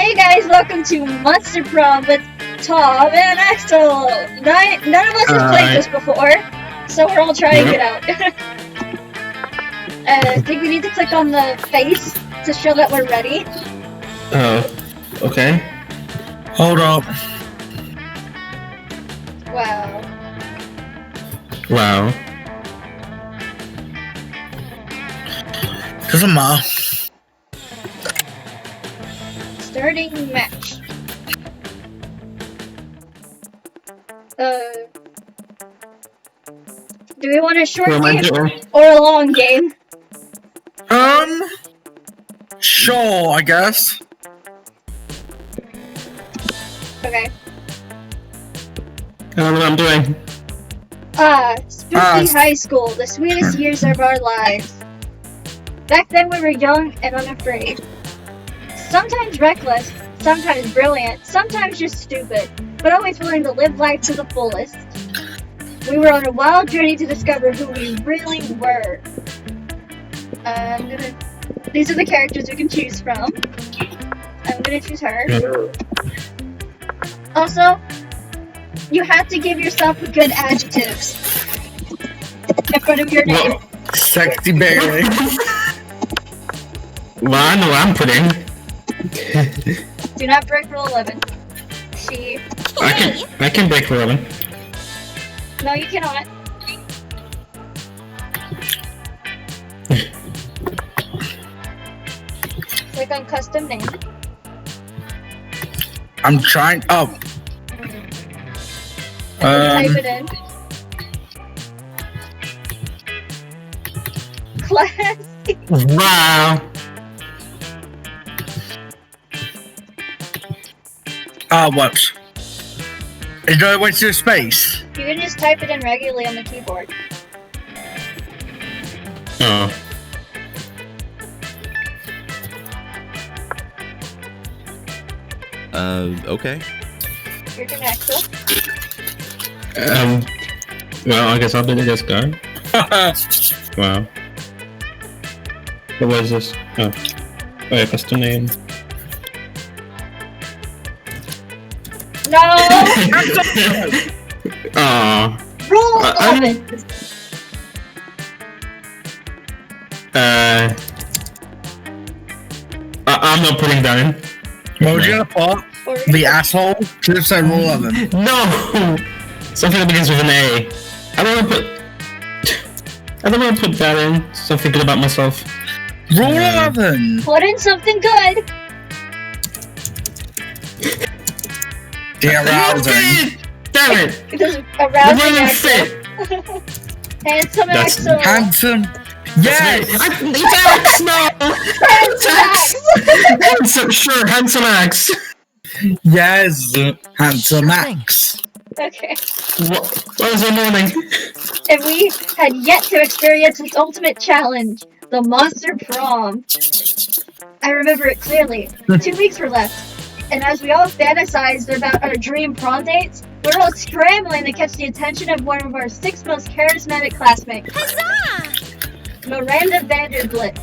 Hey guys, welcome to Monster Prom with Tom and Axel. None of us have played this before, so we're all trying it out. I think we need to click on the face to show that we're ready. Oh, okay. Hold up. Wow. Wow. Doesn't matter. Starting match. Do we want a short game or a long game? Sure, I guess. Okay. I don't know what I'm doing. Spooky High School, the sweetest years of our lives. Back then we were young and unafraid. Sometimes reckless, sometimes brilliant, sometimes just stupid, but always willing to live life to the fullest. We were on a wild journey to discover who we really were. These are the characters we can choose from. I'm gonna choose her. Also, you have to give yourself good adjectives in front of your name. Well, sexy baby. Well, I know what I'm putting. Do not break rule 11. I can break for 11. No, you cannot. Click on custom name. I'm trying. Oh. Type it in. Classy. Wow. What? Is there a way to space? You can just type it in regularly on the keyboard. Oh. Okay. Your turn, Axel. Well, I guess I'll be the guest guy. Wow. What was this? Oh. Oh yeah, custom name. No! Aww. Rule 11! I'm not putting that in. What would you gonna put? The asshole? Should have said rule 11. No! Something that begins with an A. I don't want to put that in. Something good about myself. Rule 11! Put in something good! The arousing. Damn it! Because arousing It Axel. Handsome Axel. Handsome. Yes! It's Axe! No! It's Axe! Sure, handsome Axe. Yes! Handsome Max. Okay. What was the morning? And we had yet to experience its ultimate challenge, the Monster Prom. I remember it clearly. 2 weeks were left, and as we all fantasized about our dream prom dates, we were all scrambling to catch the attention of one of our 6 most charismatic classmates. Huzzah! Miranda Vanderbilt,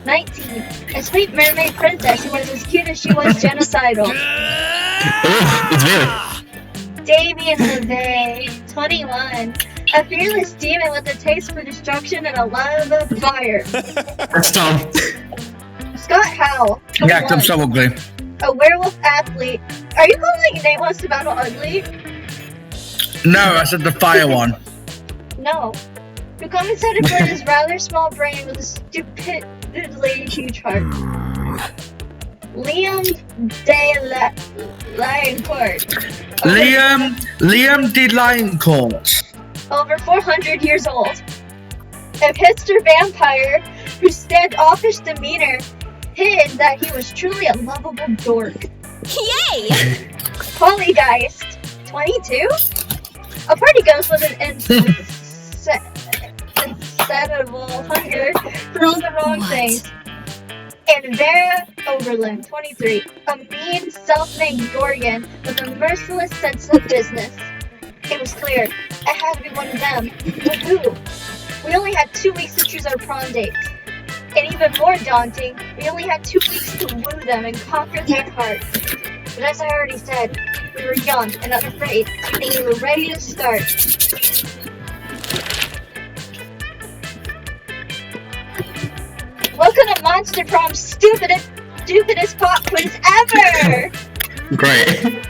19, a sweet mermaid princess who was as cute as she was genocidal. It's very. Damien LeVay, 21, a fearless demon with a taste for destruction and a love of fire. That's Tom. Scott Howell, Yeah, 21, I'm so ugly. a werewolf athlete. Are you calling Nameless to Battle ugly? No, I said the fire one. No. Who compensated for his rather small brain with a stupidly huge heart. Liam De Lioncourt. Liam de Lioncourt. Over 400 years old. A hipster vampire whose standoffish demeanor hid that he was truly a lovable dork. Yay! Polygeist, 22? A party ghost with an insatiable hunger for all the wrong things. And Vera Oberlin, 23, a mean, self-made Gorgon with a merciless sense of business. It was clear, I had to be one of them. But who? We only had 2 weeks to choose our prom dates. And even more daunting, we only had 2 weeks to woo them and conquer their hearts. But as I already said, we were young and unafraid, and we were ready to start. Welcome to Monster Prom's stupidest pop quiz ever! Great.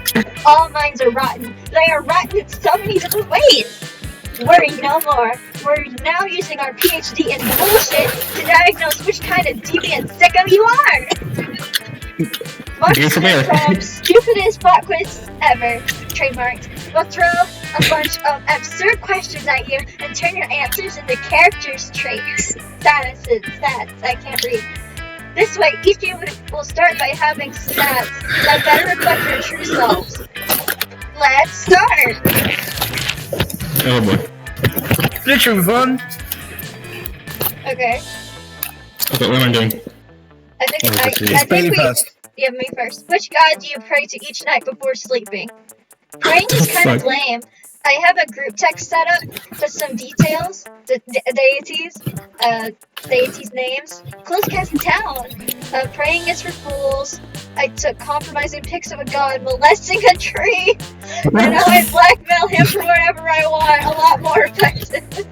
All minds are rotten. They are rotten in so many different ways. Worry no more. We're now using our PhD in bullshit to diagnose which kind of deviant sicko you are. Monster Prom's stupidest pop quiz ever. Trademarked. We'll throw a bunch of absurd questions at you and turn your answers into characters' traits. Stats. I can't read. This way, each of you will start by having stats that better reflect your true selves. Let's start! Oh boy. This should be fun. Okay. Okay, what am I doing? I think Bailey we... first. Yeah, me first. Which god do you pray to each night before sleeping? Praying is kind of lame. I have a group text set up with some details, deities names, close cast in town. Praying is for fools. I took compromising pics of a god molesting a tree, and now I blackmail him for whatever I want. A lot more effective.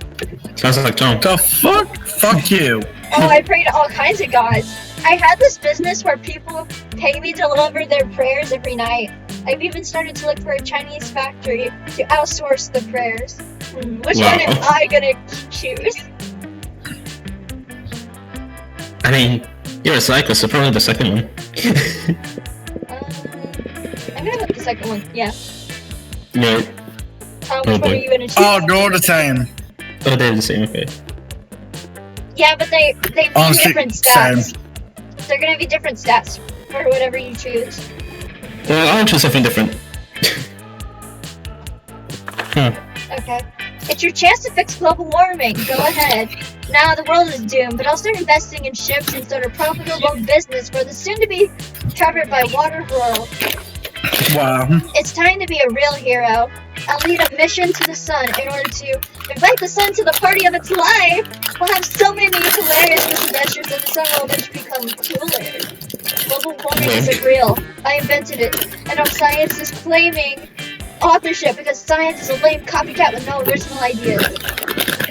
Sounds like Tom. The fuck? Fuck you. Oh, I pray to all kinds of gods. I had this business where people pay me to deliver their prayers every night. I've even started to look for a Chinese factory to outsource the prayers. Which one am I gonna choose? I mean, you're a psycho, so probably the second one. I'm gonna go with the second one, yeah. No. Which one are you gonna choose? Oh, they're all the same. Oh, they're the same, okay. Yeah, but they mean Honestly, different stats. They're gonna be different stats for whatever you choose. Well, I'll choose something different. Okay. It's your chance to fix global warming. Go ahead. Now the world is doomed, but I'll start investing in ships and start a profitable business for the soon-to-be covered by water world. Wow. It's time to be a real hero. I'll lead a mission to the sun in order to invite the sun to the party of its life. We'll have so many hilarious misadventures and the sun will eventually become cooler. Global warming isn't real. I invented it, and our science is claiming authorship because science is a lame copycat with no original ideas.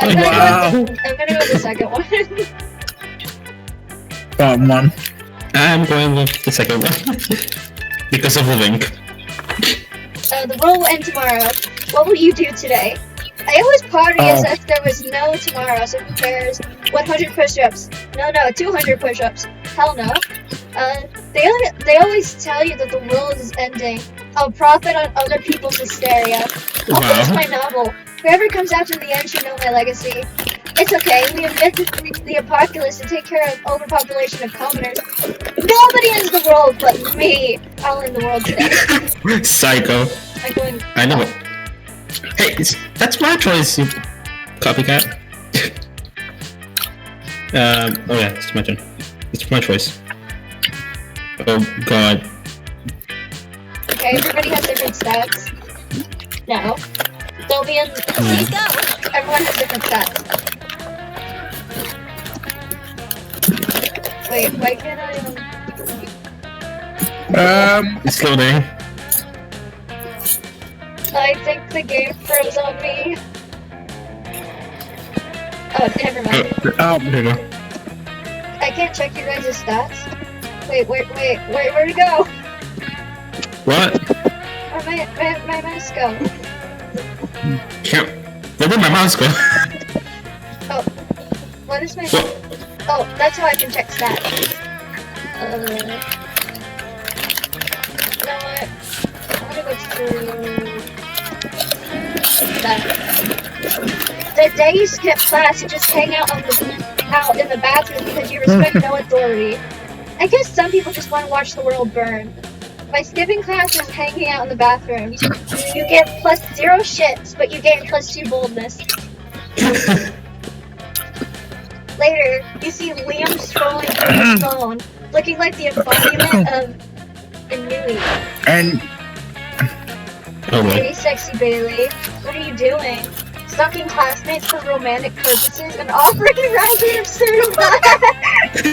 I'm gonna go with the second one. Bottom one. I'm going with the second one. Because of the link. The world will end tomorrow. What will you do today? I always party as if there was no tomorrow, so who cares? 100 push-ups. No, 200 push-ups. Hell no. They always tell you that the world is ending. I'll profit on other people's hysteria. I'll finish my novel. Whoever comes after the end should know my legacy. It's okay, we invented the apocalypse to take care of overpopulation of commoners. Nobody ends the world but me. I'll end the world today. Psycho. I know it. Hey, that's my choice, you copycat. Oh yeah, it's my turn. It's my choice. Oh god. Okay, everybody has different stats. No. They'll be in... Everyone has different stats. Wait, why can't I... It's loading. I think the game froze on me. Oh, never mind. There you go. I can't check your guys' stats. Wait, where'd it go? What? Where'd my mouse go? Where did my mouse go? Oh, what is my... What? Oh, that's how I can check stats. You know what? I'm gonna go through... that. The day you skip class, you just hang out out in the bathroom because you respect no authority. I guess some people just want to watch the world burn. By skipping class and hanging out in the bathroom, you get +0 shits, but you gain +2 boldness. Later, you see Liam scrolling through his phone, looking like the embodiment of Inui. And Oh, Hey, sexy Bailey. What are you doing? stalking classmates for romantic purposes, and offering rather absurd advice.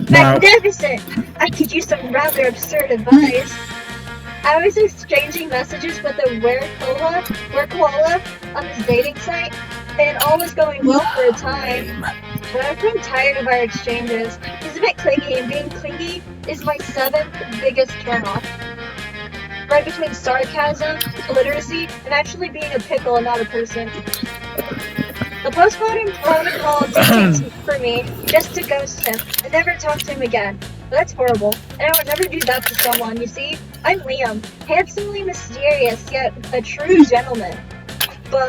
Magnificent! I could use some rather absurd advice. I was exchanging messages with a werewolf on this dating site, and all was going well for a time. But I've grown tired of our exchanges. He's a bit clingy, and being clingy is my 7th biggest turnoff. Right between sarcasm, illiteracy, and actually being a pickle and not a person. The postmodern protocol dictates for me just to ghost him and never talk to him again. But that's horrible, and I would never do that to someone, you see? I'm Liam, handsomely mysterious, yet a true gentleman. But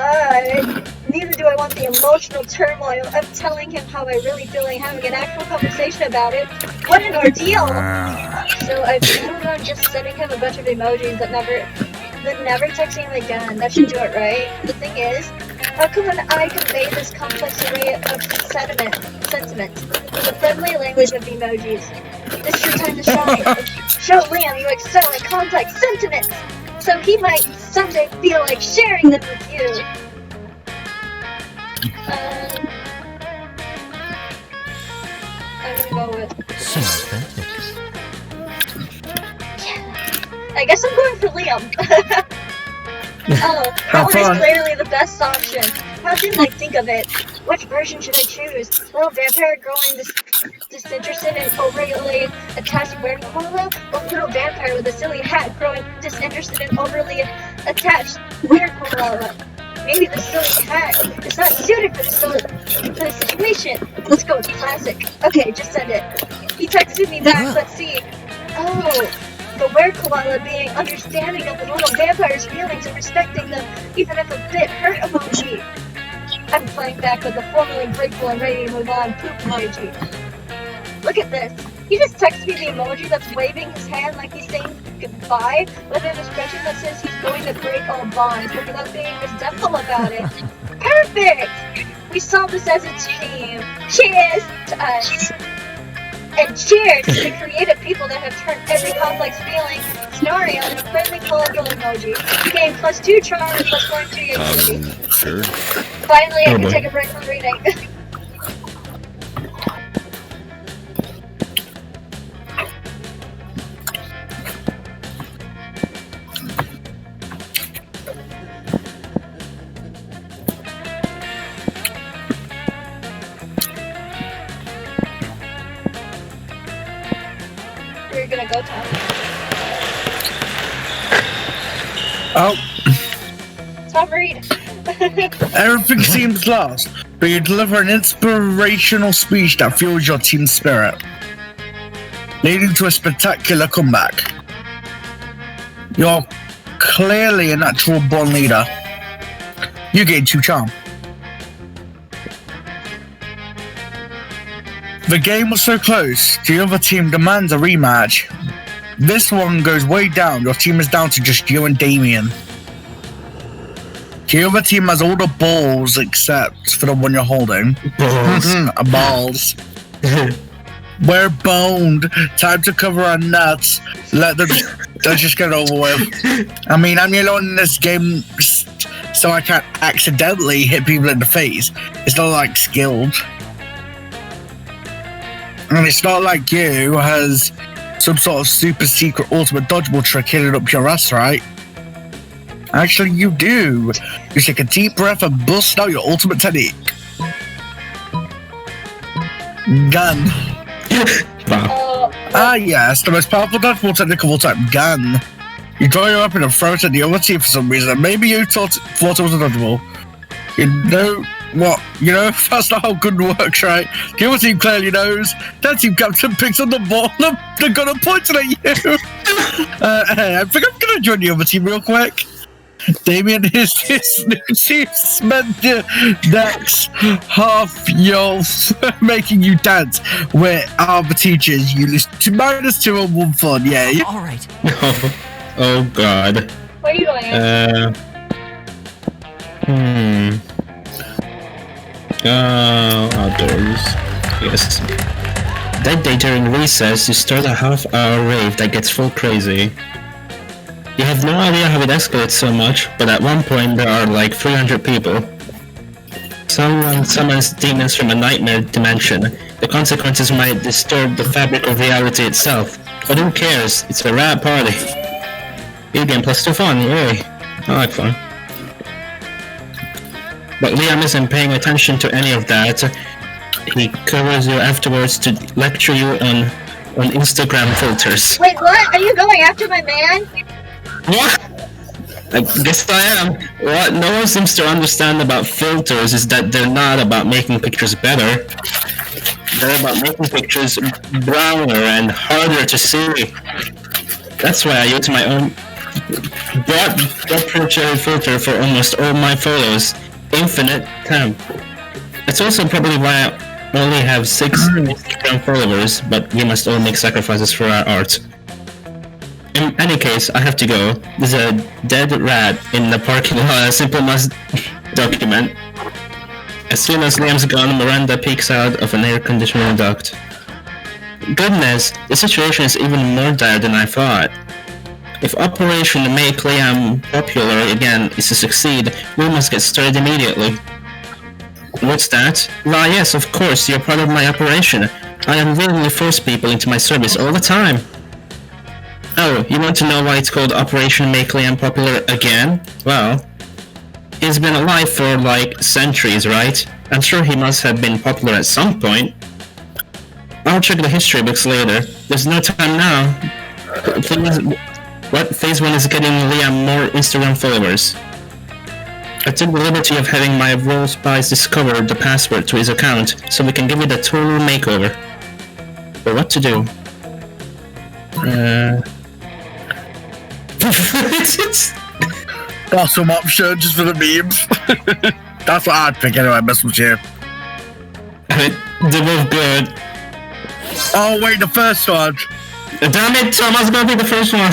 neither do I want the emotional turmoil of telling him how I really feel and having an actual conversation about it. What an ordeal! So I've settled on just sending him a bunch of emojis that never texting him again. That should do it, right? The thing is, how can I convey this complex array of sentiment with the friendly language of emojis? This is your time to shine. Show Liam you excel in complex sentiments, so he might someday feel like sharing them with you. I'm gonna go with... Yeah. I guess I'm going for Liam. Oh, that one is clearly the best option. How didn't I think of it? Which version should I choose? Little vampire growing disinterested and overly attached weird koala? Or little vampire with a silly hat growing disinterested and overly attached weird koala? Maybe the silly hat is not suited for the situation. Let's go with classic. Okay, just send it. He texted me back, let's see. Oh. The were-koala being understanding of the little vampire's feelings and respecting them, even if a bit hurt emoji. I'm playing back with the formerly grateful and ready to move on poop emoji. Look at this. He just texted me the emoji that's waving his hand like he's saying goodbye, with an expression that says he's going to break all bonds, but without being resentful about it. Perfect! We solve this as a team. Cheers to us. And cheers to the creative people that have turned every complex feeling scenario into a friendly, colorful emoji. Game +2 charm and +1 creativity. Sure. Finally, I can take a break from reading. We're gonna go, Tom. Oh. Stop reading. Everything seems lost, but you deliver an inspirational speech that fuels your team spirit, leading to a spectacular comeback. You're clearly a natural born leader. You gain 2 charm. The game was so close, the other team demands a rematch. This one goes way down. Your team is down to just you and Damien. The other team has all the balls except for the one you're holding. Balls. Balls. We're boned. Time to cover our nuts. Let's just get over with. I mean, I'm the only one in this game, so I can't accidentally hit people in the face. It's not like skilled. And it's not like you has some sort of super secret ultimate dodgeball trick hidden up your ass, right? Actually, you do. You take a deep breath and bust out your ultimate technique. Gun. Yes, the most powerful dodgeball technique of all time. Gun. You draw your weapon and throw it at the other team for some reason. Maybe you thought it was a dodgeball. You know what? You know, that's not how gun works, right? The other team clearly knows. That team captain picks up the ball and they're gonna point it at you. Hey, I think I'm gonna join the other team real quick. Damien is this new team spent the next half year making you dance where other teachers you lose -2 on 1 fun, yeah. Alright. Oh god. What are you doing? Outdoors. Yes. That day during recess, you start a half-hour rave that gets full crazy. You have no idea how it escalates so much, but at one point there are like 300 people. Someone summons demons from a nightmare dimension. The consequences might disturb the fabric of reality itself. But who cares? It's a rad party. Video game plus 2 fun, yay. I like fun. But Liam isn't paying attention to any of that. He covers you afterwards to lecture you on Instagram filters. Wait, what? Are you going after my man? What? I guess I am. What no one seems to understand about filters is that they're not about making pictures better. They're about making pictures browner and harder to see. That's why I use my own broad cherry filter for almost all my photos. Infinite temp. It's also probably why I only have 6 Instagram followers, but we must all make sacrifices for our art. In any case, I have to go. There's a dead rat in the parking lot. A simple must document. As soon as Liam's gone, Miranda peeks out of an air conditioning duct. Goodness, the situation is even more dire than I thought. If Operation Make Liam Popular again is to succeed, we must get started immediately. What's that? Why yes, of course, you're part of my operation. I unwillingly force people into my service all the time. Oh, you want to know why it's called Operation Make Liam Popular again? Well, he's been alive for like centuries, right? I'm sure he must have been popular at some point. I'll check the history books later. There's no time now. Phase 1 is getting Liam more Instagram followers. I took the liberty of having my role spies discover the password to his account, so we can give it a total makeover. But what to do? Got some options just for the memes. That's what I'd pick anyway, mess with you. They're both good. Oh wait, the first one. Damn it, Tom, I was gonna be the first one.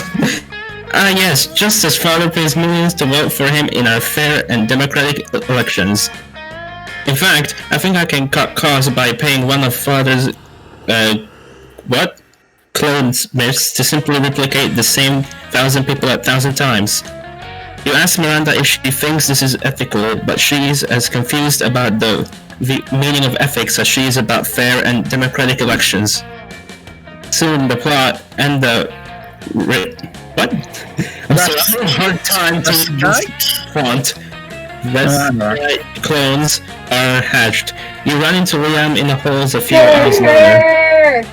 Yes, just as father pays millions to vote for him in our fair and democratic elections. In fact, I think I can cut costs by paying one of father's, clonesmiths to simply replicate the same 1,000 people 1,000 times. You ask Miranda if she thinks this is ethical, but she's as confused about the meaning of ethics as she is about fair and democratic elections. Soon the plot and the... What? I'm having a hard time to read this font. Clones are hatched. You run into Liam in the halls a few hours later.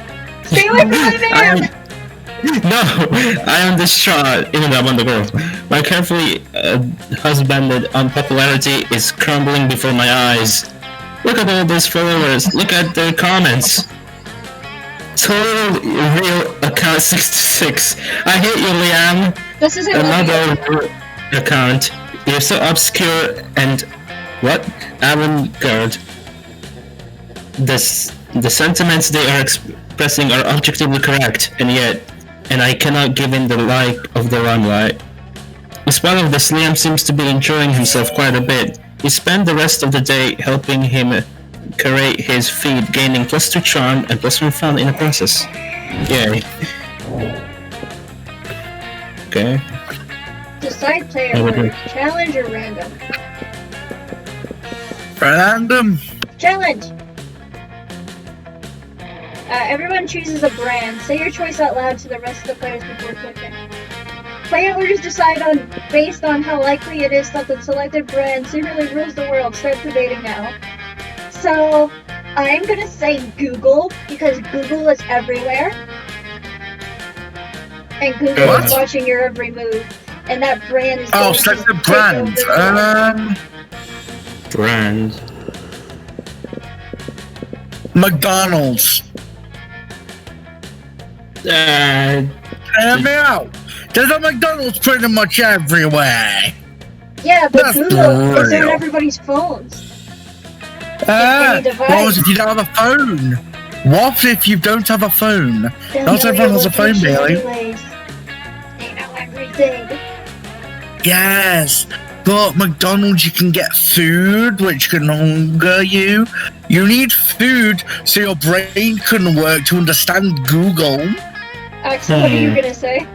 Stay away from my man! No, I am distraught, even though I'm on the girl. My carefully husbanded unpopularity is crumbling before my eyes. Look at all those followers, look at their comments. Total real account 66. I hate you, Liam. This isn't another real account. You're so obscure and avant-garde. The sentiments they are expressing are objectively correct, and I cannot give in the light of the limelight. In spite of this, Liam seems to be enjoying himself quite a bit. You spend the rest of the day helping him curate his feed, gaining +2 charm and +1 fun in the process. Yay. Okay. Decide player order. Challenge or random? Random. Challenge! Everyone chooses a brand. Say your choice out loud to the rest of the players before clicking. Player orders decide based on how likely it is that the selected brand secretly rules the world. Start debating now. So, I'm gonna say Google, because Google is everywhere. And Google is watching your every move. And that brand is oh, select the brand. Brand. McDonald's. Hear me out. There's a McDonald's pretty much everywhere. Yeah, but Google is on everybody's phones. What if you don't have a phone? What if you don't have a phone? Not everyone has a phone, Bailey. They know everything. Yes, but McDonald's you can get food which can hunger you. You need food so your brain can work to understand Google. Axel, what are you gonna say?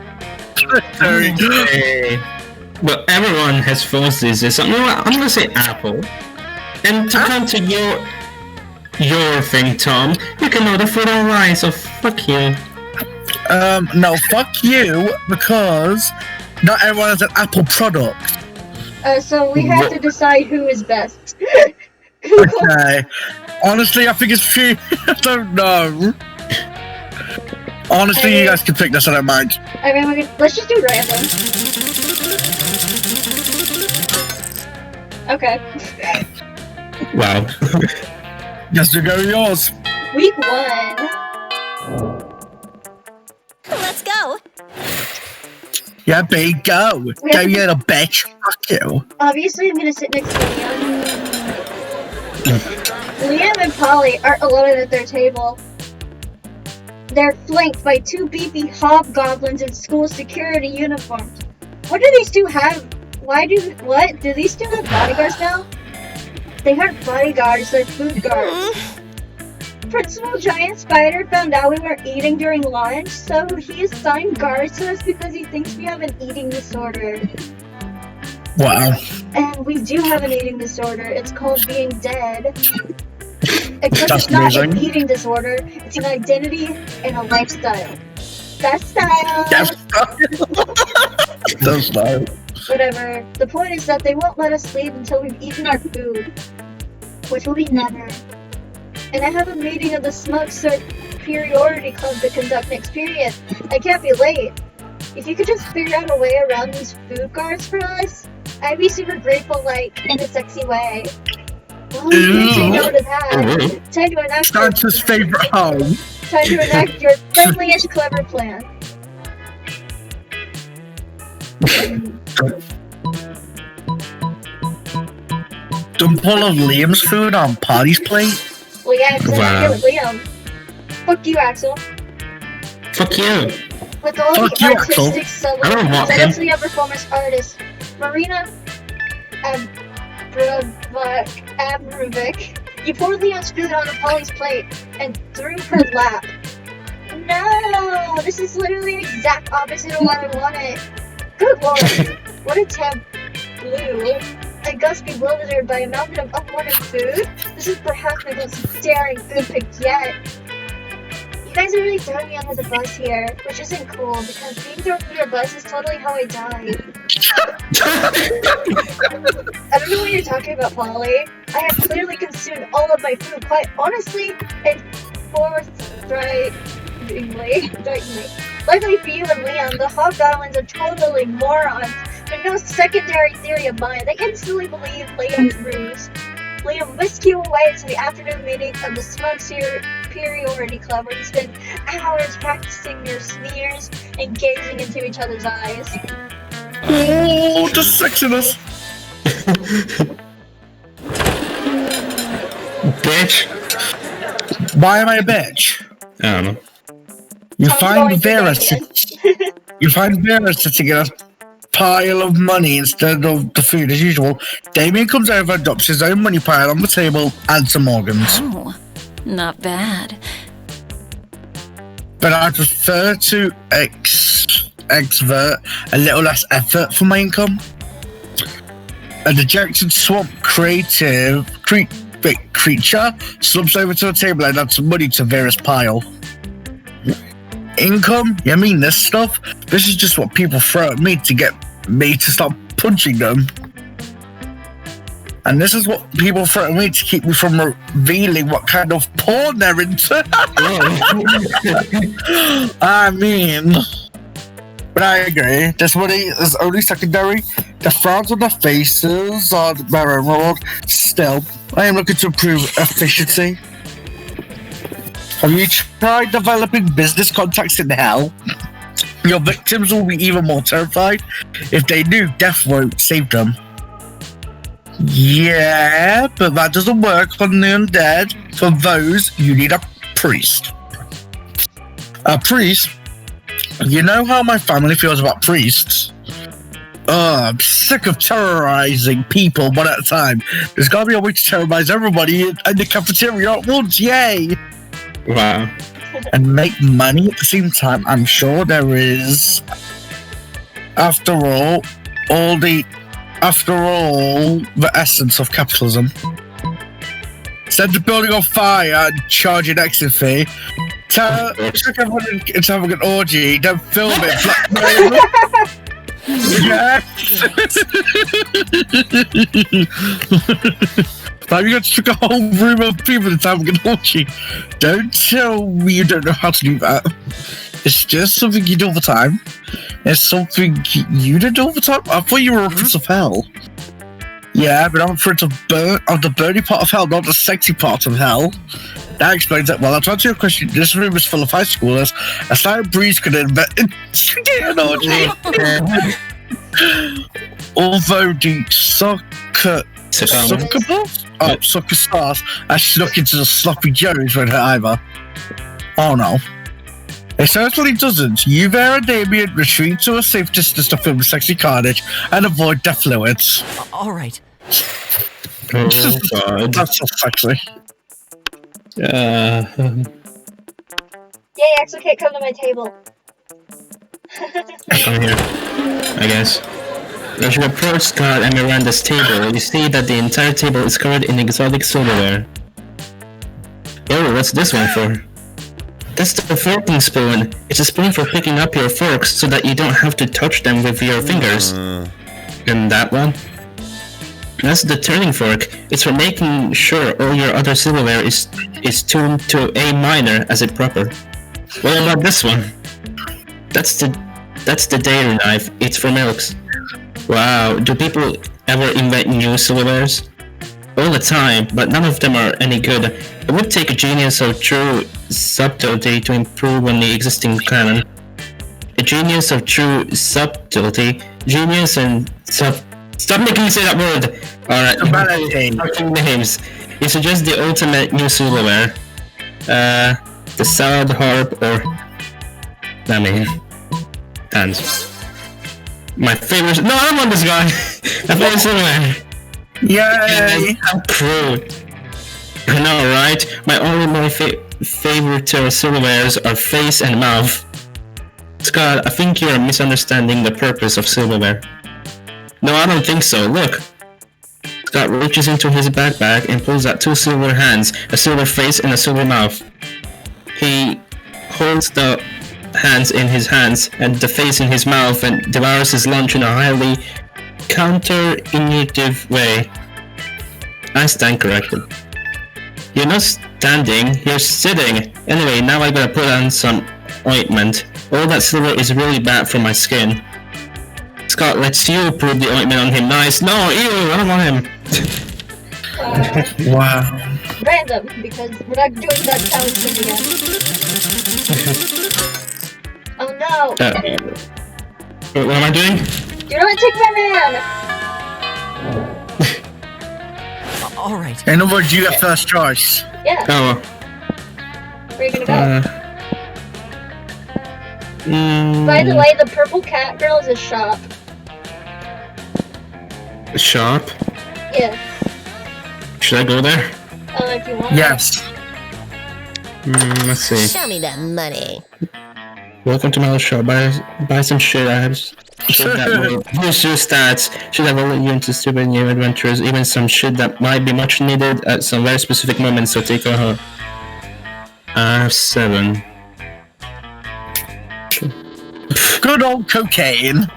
Okay. But everyone has phones these days, so I'm gonna say Apple. And to come to your thing, Tom, you can order food online, so fuck you. No, fuck you, because not everyone has an Apple product. So we have to decide who is best. Okay. Honestly, I think it's free. I don't know. Honestly, you guys can pick this, I don't mind. I mean, let's just do random. Okay. Wow. Just to go yours. Week 1. Let's go. Yeah, B, go. We Go, have to- you little bitch. Fuck you. Obviously, I'm gonna sit next to Liam. Liam and Polly are alone at their table. They're flanked by 2 beefy hobgoblins in school security uniforms. What do these two have? Do these two have bodyguards now? They aren't bodyguards, they're food guards. Principal Giant Spider found out we were eating during lunch, so he assigned guards to us because he thinks we have an eating disorder. Wow. And we do have an eating disorder. It's called being dead. Except That's it's not an amazing. eating disorder. It's an identity and a lifestyle. That style. Yes. That's not. Whatever. The point is that they won't let us leave until we've eaten our food. Which will be never. And I have a meeting of the Smug Superiority Club to conduct next period. I can't be late. If you could just figure out a way around these food guards for us, I'd be super grateful, like, in a sexy way. Well, you can say no to that. Time to enact Santa's favorite home. Time to enact your friendly-ish clever plan. Dump all of Liam's food on Polly's plate. Well, yeah, because Wow. I'm Liam. Fuck you, Axel. Fuck you. With all Fuck the you, Axel. artistic I don't want him. especially a performance artist, Marina Abrovic, you poured Leon's food onto Polly's plate and threw her lap. No, this is literally the exact opposite of what I wanted. Good lord, what a tableau. I gust bewildered by a mountain of unwanted food. This is perhaps my most daring food pick yet. You guys are really throwing me under the bus here, which isn't cool because being thrown under a bus is totally how I died. I don't know what you're talking about, Polly. I have clearly consumed all of my food quite honestly and forthrightly. Luckily for you and Liam, the hobgoblins are totally morons. There's no secondary theory of mine. They instantly believe Liam's ruse. Liam whisked you away to the afternoon meeting of the Smug Superiority Club where you spend hours practicing your sneers and gazing into each other's eyes. Oh, the sexiness. Bitch. Why am I a bitch? I don't know. You Tom's find going Vera to sitting in a pile of money instead of the food as usual. Damien comes over and drops his own money pile on the table and some organs. Oh, not bad. But I prefer to exert a little less effort for my income. A dejected swamp creature slumps over to the table and adds some money to Vera's pile. Income? You mean this stuff? This is just what people throw at me to get me to stop punching them. And this is what people throw at me to keep me from revealing what kind of porn they're into. I mean... But I agree, this money is only secondary. The frowns on their faces are their own reward. Still, I am looking to improve efficiency. Have you tried developing business contacts in hell? Your victims will be even more terrified. If they knew death won't save them. Yeah, but that doesn't work on the undead. For those, you need a priest. A priest? You know how my family feels about priests? I'm sick of terrorizing people one at a time. There's gotta be a way to terrorize everybody in the cafeteria at once, yay! Wow. And make money at the same time. I'm sure there is. After all the essence of capitalism. Set the building on fire and charge an exit fee. Trick everyone into having an orgy, then film it. Yes! Like you got to trick a whole room of people into having an orgy. Don't tell me you don't know how to do that. It's just something you do all the time. It's something you did all the time? I thought you were a prince of hell. Yeah, but I'm a prince of the burning part of hell, not the sexy part of hell. That explains it. Well, I'll answer your question. This room is full of high schoolers. A slight breeze could invent an orgy. Although the soccer stars are snuck into the sloppy joes with her either. Oh no. It certainly doesn't. You there and Damien retreat to a safe distance to film sexy carnage and avoid death fluids. All right. Oh god. That's so sexy. Yay, Axel can't come to my table. Come here, I guess. As you approach Scott and Miranda's table, you see that the entire table is covered in exotic silverware. Oh, what's this one for? That's the forking spoon. It's a spoon for picking up your forks so that you don't have to touch them with your fingers. And that one? That's the turning fork. It's for making sure all your other silverware is tuned to A minor as it proper. What about this one? That's the dairy knife. It's for milks. Wow, do people ever invent new silverwares? All the time, but none of them are any good. It would take a genius of true subtlety to improve on the existing canon. A genius of true subtlety. Genius and Stop making me say that word! Alright, fucking names. You suggest the ultimate new silverware. The salad harp or... I mean... hands. My favorite... No, I don't want this guy! I favorite silverware! Yay! I'm crude. I know, right? My favorite silverwares are face and mouth. Scott, I think you're misunderstanding the purpose of silverware. No, I don't think so. Look. Scott reaches into his backpack and pulls out two silver hands, a silver face and a silver mouth. He holds the hands in his hands and the face in his mouth and devours his lunch in a highly counterintuitive way. I stand corrected. You're not standing, you're sitting. Anyway, now I gotta put on some ointment. All that silver is really bad for my skin. Scott lets you put the ointment on him. Nice. No, ew, I don't want him. Wow. Random, because we're not doing that challenge thing again. Oh no! What am I doing? Do not take my man! All right. In other words, you get first choice. Yeah, Oh, where are you gonna go? well. By the way, the purple cat girl is a shop. Shop? Yeah, Should I go there? if you want. Yes. Let's see. Show me that money. Welcome to my shop. Buy some shit. I have shit that will boost your stats. Should have let you into stupid new adventures. Even some shit that might be much needed at some very specific moments. So take a home. I have 7. Good old cocaine.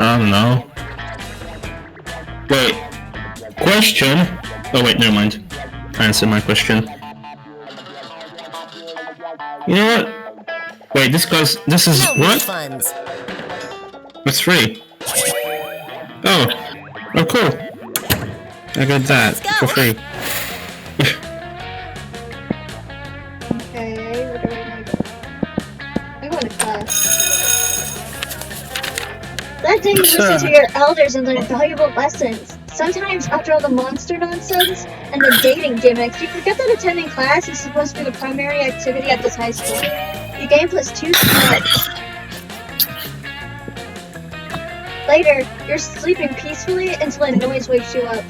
I don't know. Wait. Question? Oh wait, never mind. Answer my question. You know what? Wait, this is No what? refunds. It's free. Oh cool. I got that for free. Okay, where do I go? I'm going to class. That day you listen to your elders and learn valuable lessons. Sometimes, after all the monster nonsense and the dating gimmicks, you forget that attending class is supposed to be the primary activity at this high school. You gain +2 smarts. Later, you're sleeping peacefully until a noise wakes you up.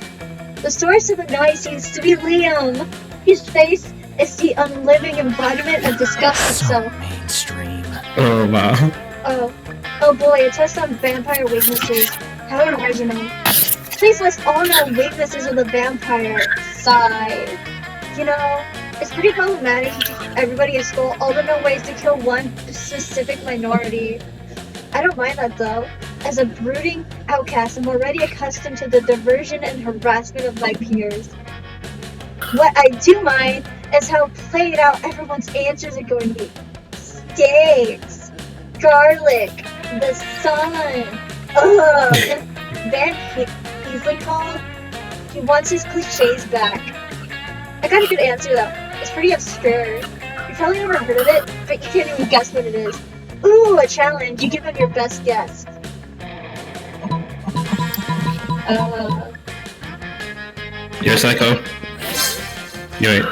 The source of the noise seems to be Liam. His face is the unliving embodiment of disgust itself. Mainstream. Oh wow. Oh boy, a test on vampire weaknesses. How original. Please list all known weaknesses of the vampire. Sigh. You know, it's pretty problematic to teach everybody at school all the known ways to kill one specific minority. I don't mind that though. As a brooding outcast, I'm already accustomed to the diversion and harassment of my peers. What I do mind is how played out everyone's answers are going to be. Steaks, garlic, the sun. Ugh. Van Heasley called. He wants his cliches back. I got a good answer though. It's pretty obscure. You've probably never heard of it, but you can't even guess what it is. Ooh, a challenge. You give them your best guess. You're a psycho. You're right.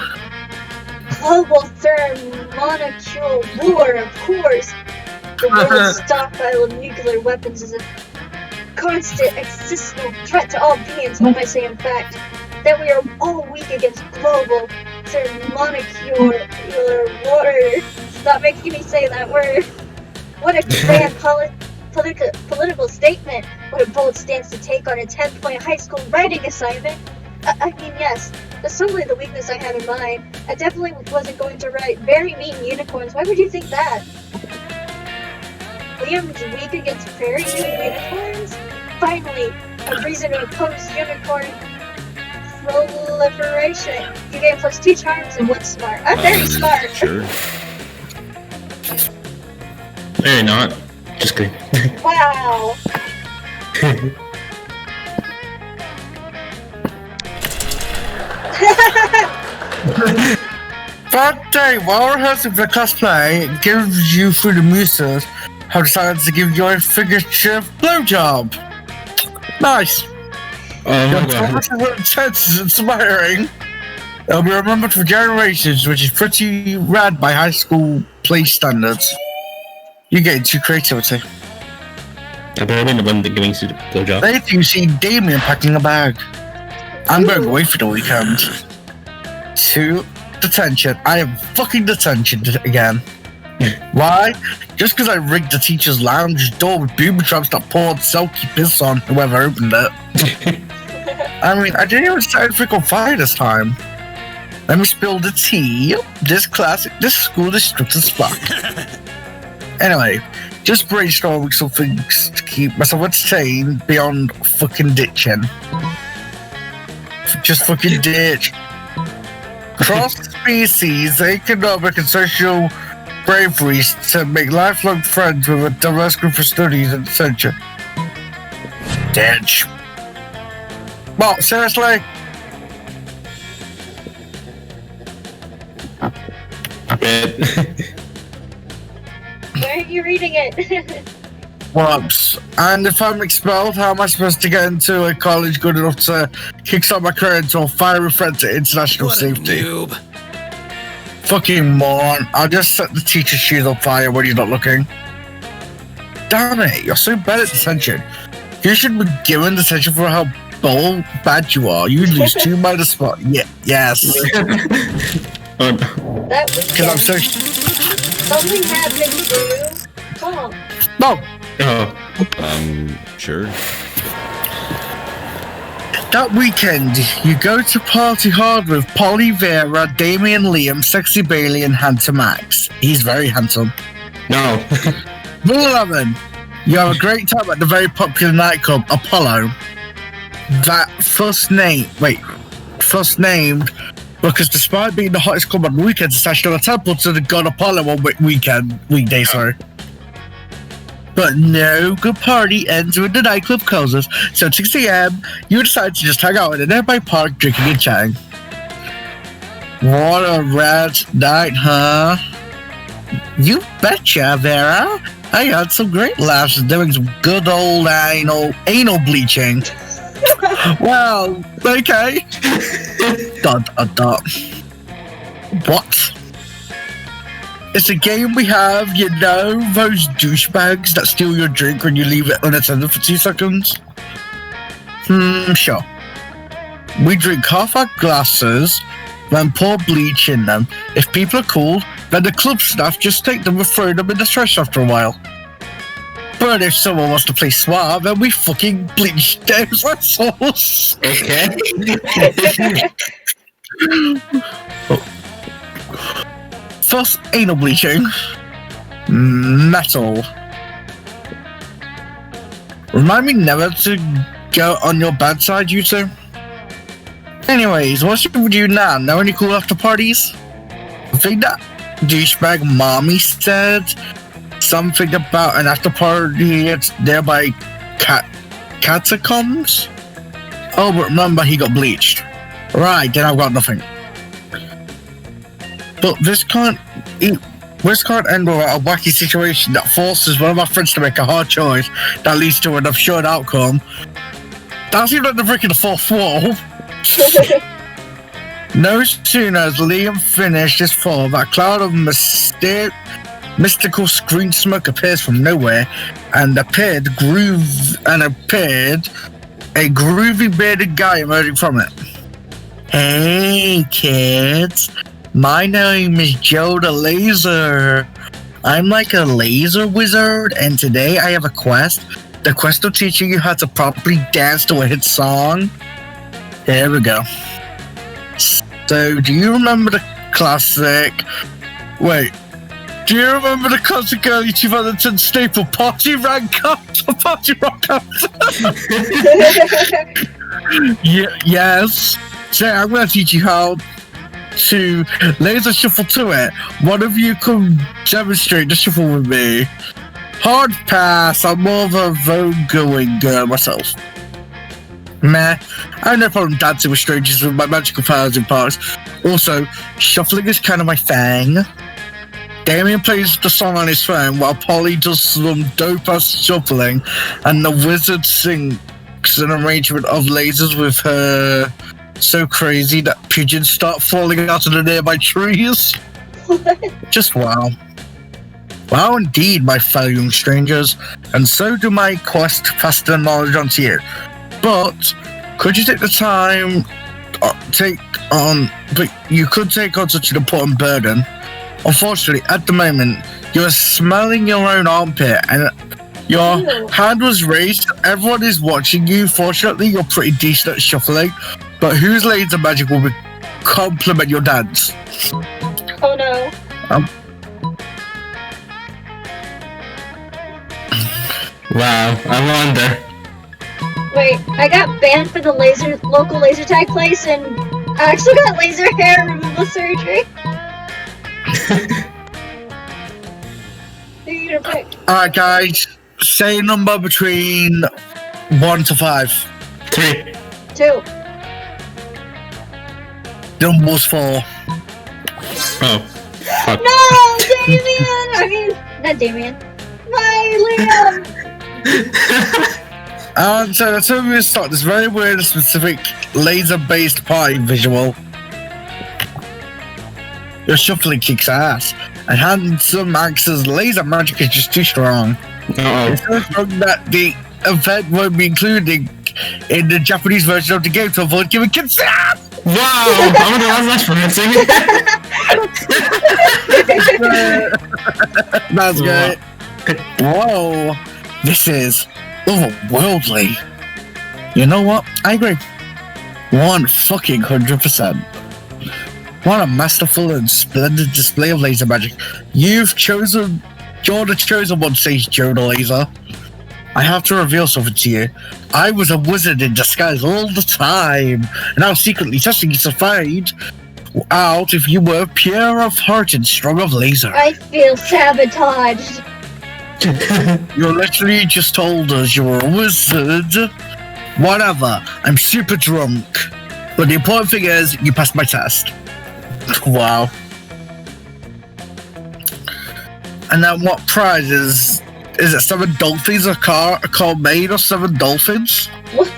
Global thermonuclear war, of course. The world's stockpile of nuclear weapons is a constant existential threat to all beings. What I say, in fact, that we are all weak against global thermonuclear war. Stop making me say that word. What a grand political statement. What a bold stance to take on a 10-point high school writing assignment. I mean, yes, that's totally the weakness I had in mind. I definitely wasn't going to write very mean unicorns. Why would you think that? Liam's weak against very mean unicorns? Finally, a reason to oppose unicorn proliferation. You gain +2 charms and 1 smart. I'm very smart. Sure. Very not. Just kidding. Wow. That day, while rehearsing for cosplay, it gives you through the muses have decided to give you a figurative blowjob. Nice. Oh Your my god. performance is intense and inspiring. It'll be remembered for generations, which is pretty rad by high school play standards. You get into creativity. I've never been the one that giving you the blowjob. Later, you see Damien packing a bag. I'm going away for the weekend. To detention. I am fucking detention again. Why? Just because I rigged the teacher's lounge door with booby traps that poured silky piss on whoever opened it. I mean, I didn't even start freaking fire this time. Let me spill the tea. This school district is fucked. Anyway, just brainstorming some things to keep myself entertained beyond fucking ditching. Just fucking ditch. Cross-species, economic and social braveries to make lifelong friends with a diverse group of studies and censure. Ditch. Well, seriously? Why aren't you reading it? Whoops. And if I'm expelled, how am I supposed to get into a college good enough to kickstart my career into a fiery threat to international safety? Noob. Fucking moron. I'll just set the teacher's shoes on fire when you're not looking. Damn it, you're so bad at detention. You should be given detention for how bad you are. You lose 2 by the spot. Yeah, yes. That was Because I'm so... something happened to you. Tom. No! Oh. Sure. That weekend, you go to party hard with Polly, Vera, Damien, Liam, Sexy Bailey, and Handsome Max. He's very handsome. No. Rule 11. You have a great time at the very popular nightclub, Apollo. That first named because despite being the hottest club on the weekends, it's actually a temple to the god Apollo on weekday, sorry. But no good party ends when the nightclub closes, so at 6 a.m., you decide to just hang out in a nearby park drinking and chatting. What a rad night, huh? You betcha, Vera. I had some great laughs doing some good old anal bleaching. Well, okay. ... What? It's a game we have, you know, those douchebags that steal your drink when you leave it unattended for 2 seconds? Sure. We drink half our glasses, then pour bleach in them. If people are cool, then the club staff just take them and throw them in the trash after a while. But if someone wants to play smart, then we fucking bleach those assholes. Okay. First, anal bleaching. Metal. Remind me never to go on your bad side, you two. Anyways, what should we do now? Know any cool after parties? I think that douchebag mommy said something about an after party at nearby catacombs. Oh, but remember he got bleached. Right, then I've got nothing. But this can't end without a wacky situation that forces one of my friends to make a hard choice that leads to an absurd outcome. That seems like the break in the fourth wall. No sooner has Liam finished his fall, that cloud of mystical screen smoke appears from nowhere, and appeared a groovy bearded guy emerging from it. Hey kids, my name is Joe the Laser. I'm like a laser wizard, and today I have a quest. The quest of teaching you how to properly dance to a hit song. Here we go. So, do you remember the classic... Wait. Do you remember the classic early 2010 staple Party Rock Party Rock Yes. So, I'm going to teach you how to laser shuffle to it. One of you can demonstrate the shuffle with me. Hard pass. I'm more of a vogue-going girl myself. Meh, I have no problem dancing with strangers with my magical powers in parks. Also, shuffling is kind of my thing. Damien plays the song on his phone while Polly does some dope-ass shuffling, and the wizard sings an arrangement of lasers with her so crazy that pigeons start falling out of the nearby trees. What? Just wow. Wow indeed, my fellow young strangers, and so do my quest to pass the knowledge on to you. But could you take the time but you could take on such an important burden. Unfortunately, at the moment, you're smelling your own armpit and your hand was raised. Everyone is watching you. Fortunately, you're pretty decent at shuffling, but whose laser magic will complement your dance? Oh no. Wow, I wonder. Wait, I got banned for the local laser tag place, and I actually got laser hair removal surgery. Who you gonna pick? Alright, guys, say a number between 1 to 5. 3. 2. Number's 4. Oh. Fuck. No, Damien! I mean, not Damien. Bye, Liam! And so that's how we start this very weird, specific, laser-based party visual. Your shuffling kicks ass, and Handsome Max's laser magic is just too strong. It's so strong that the event won't be included in the Japanese version of the game to avoid giving consent! Wow! I'm gonna last match for That's great. Whoa, this is otherworldly. You know what? I agree. 100%. What a masterful and splendid display of laser magic. You're the chosen one, says Joe the Laser. I have to reveal something to you. I was a wizard in disguise all the time, and I was secretly testing you to find out if you were pure of heart and strong of laser. I feel sabotaged. You literally just told us you were a wizard. Whatever, I'm super drunk. But the important thing is, you passed my test. Wow. And then what prize is it 7 dolphins, a car made of 7 dolphins? What?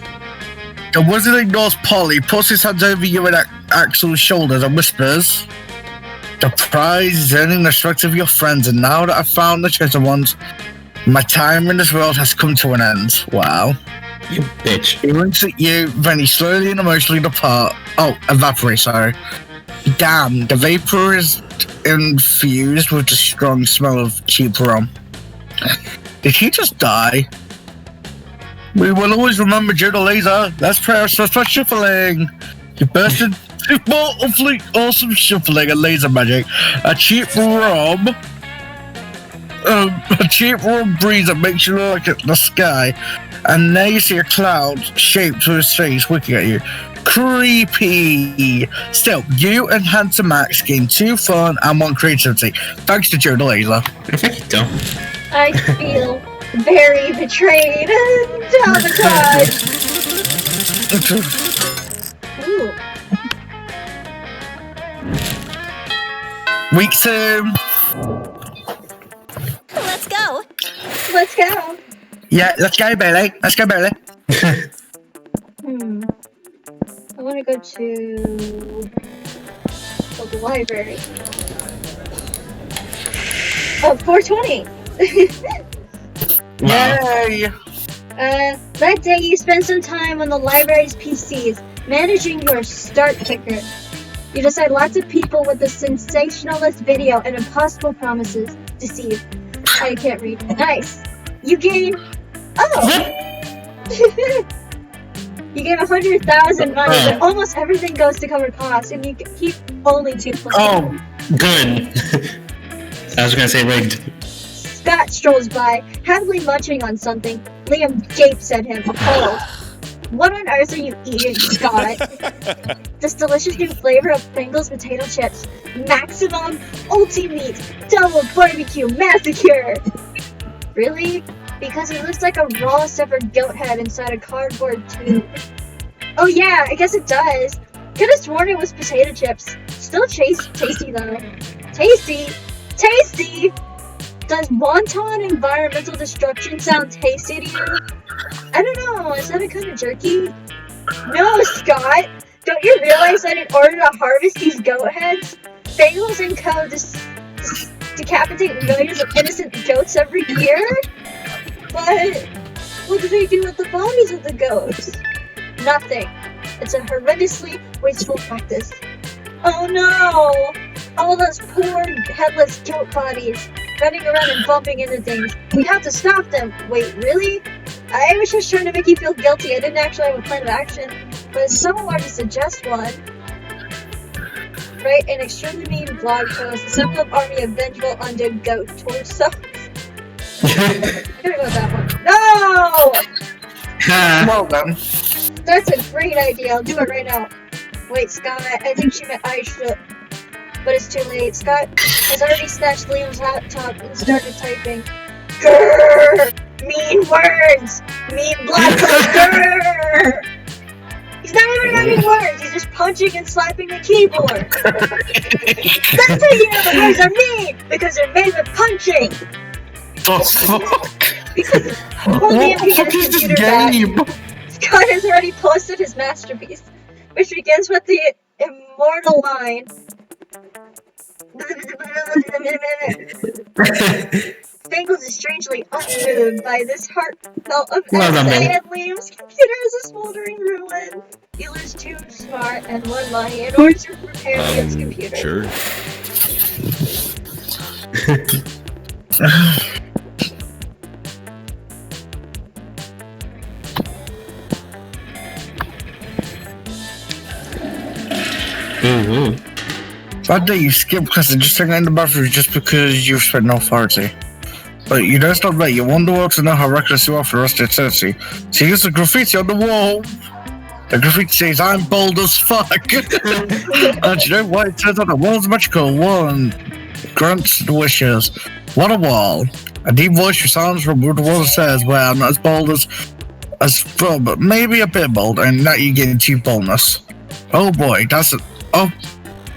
The wizard ignores Polly, puts his hands over you and Axel's shoulders and whispers, the prize is earning the respect of your friends, and now that I've found the chosen ones, my time in this world has come to an end. Wow. You bitch. He looks at you, then he slowly and emotionally depart. Oh, evaporate, sorry. Damn, the vapor is infused with the strong smell of cheap rum. Did he just die? We will always remember Judah Laser. Let's pray our for shuffling. He burst into awfully awesome shuffling and laser magic. A cheap rum breeze that makes you look at the sky. And now you see a cloud shaped to his face winking at you. Creepy. Still, you and Handsome Max gain 2 fun and 1 creativity. Thanks to Judah Laser. Thank you, Tom. I feel very betrayed and traumatized. Ooh. Week 2. Let's go. Let's go. Yeah, let's go, Billy. Let's go, Billy. I want to go to the library. Oh, 420. Yay! That day you spend some time on the library's PCs, managing your start ticker. You decide lots of people with the sensationalist video and impossible promises deceive. I can't read. Nice. You gain... Oh! You gain 100,000 money, but almost everything goes to cover costs, and you keep only 2 points. Oh, good. I was gonna say rigged. Scott strolls by, happily munching on something. Liam gapes at him, appalled. What on earth are you eating, Scott? This delicious new flavor of Pringles potato chips. Maximum Ultimate Double Barbecue Massacre! Really? Because it looks like a raw severed goat head inside a cardboard tube. Oh yeah, I guess it does. Could have sworn it was potato chips. Still tasty though. Tasty? Tasty! Does wanton environmental destruction sound tasty to you? I don't know, is that a kind of jerky? No, Scott! Don't you realize that in order to harvest these goat heads, Bagels and Co. decapitate millions of innocent goats every year? But what do they do with the bodies of the goats? Nothing. It's a horrendously wasteful practice. Oh no! All those poor headless goat bodies running around and bumping into things. We have to stop them. Wait, really? I was just trying to make you feel guilty. I didn't actually have a plan of action, but someone wanted to suggest one. Write an extremely mean blog post. Assemble an army of vengeful undead goat torsos. I'm gonna go with that one. No! Well done. That's a great idea. I'll do it right now. Wait, Scott, I think she meant I should. But it's too late. Scott has already snatched Liam's laptop and started typing. Grrr! Mean words! Mean blog post! Grrr! He's not even writing words, he's just punching and slapping the keyboard. That's how you know the words are mean! Because they're made with punching! The fuck? Because What only if the he fuck gets is his this computer back. game? Scott has already posted his masterpiece, which begins with the immortal line. Bangles is strangely unmoved by this heartfelt essay, and Liam's computer is a smoldering ruin. Dealer's too smart and 1 money in order to repair Liam's computer. Sure. Ooh. That day you skip class and just hang out in the bathroom just because you've spent no authority. But you don't stop there, you want the world to know how reckless you are for the rest of eternity. So here's the graffiti on the wall. The graffiti says, I'm bold as fuck. And you know what? It turns out the world's magical one grants the wishes. What a wall. A deep voice resounds from the wall that says, well, I'm not as bold as full, but maybe a bit bold, and now you get cheap boldness. Oh boy, that's an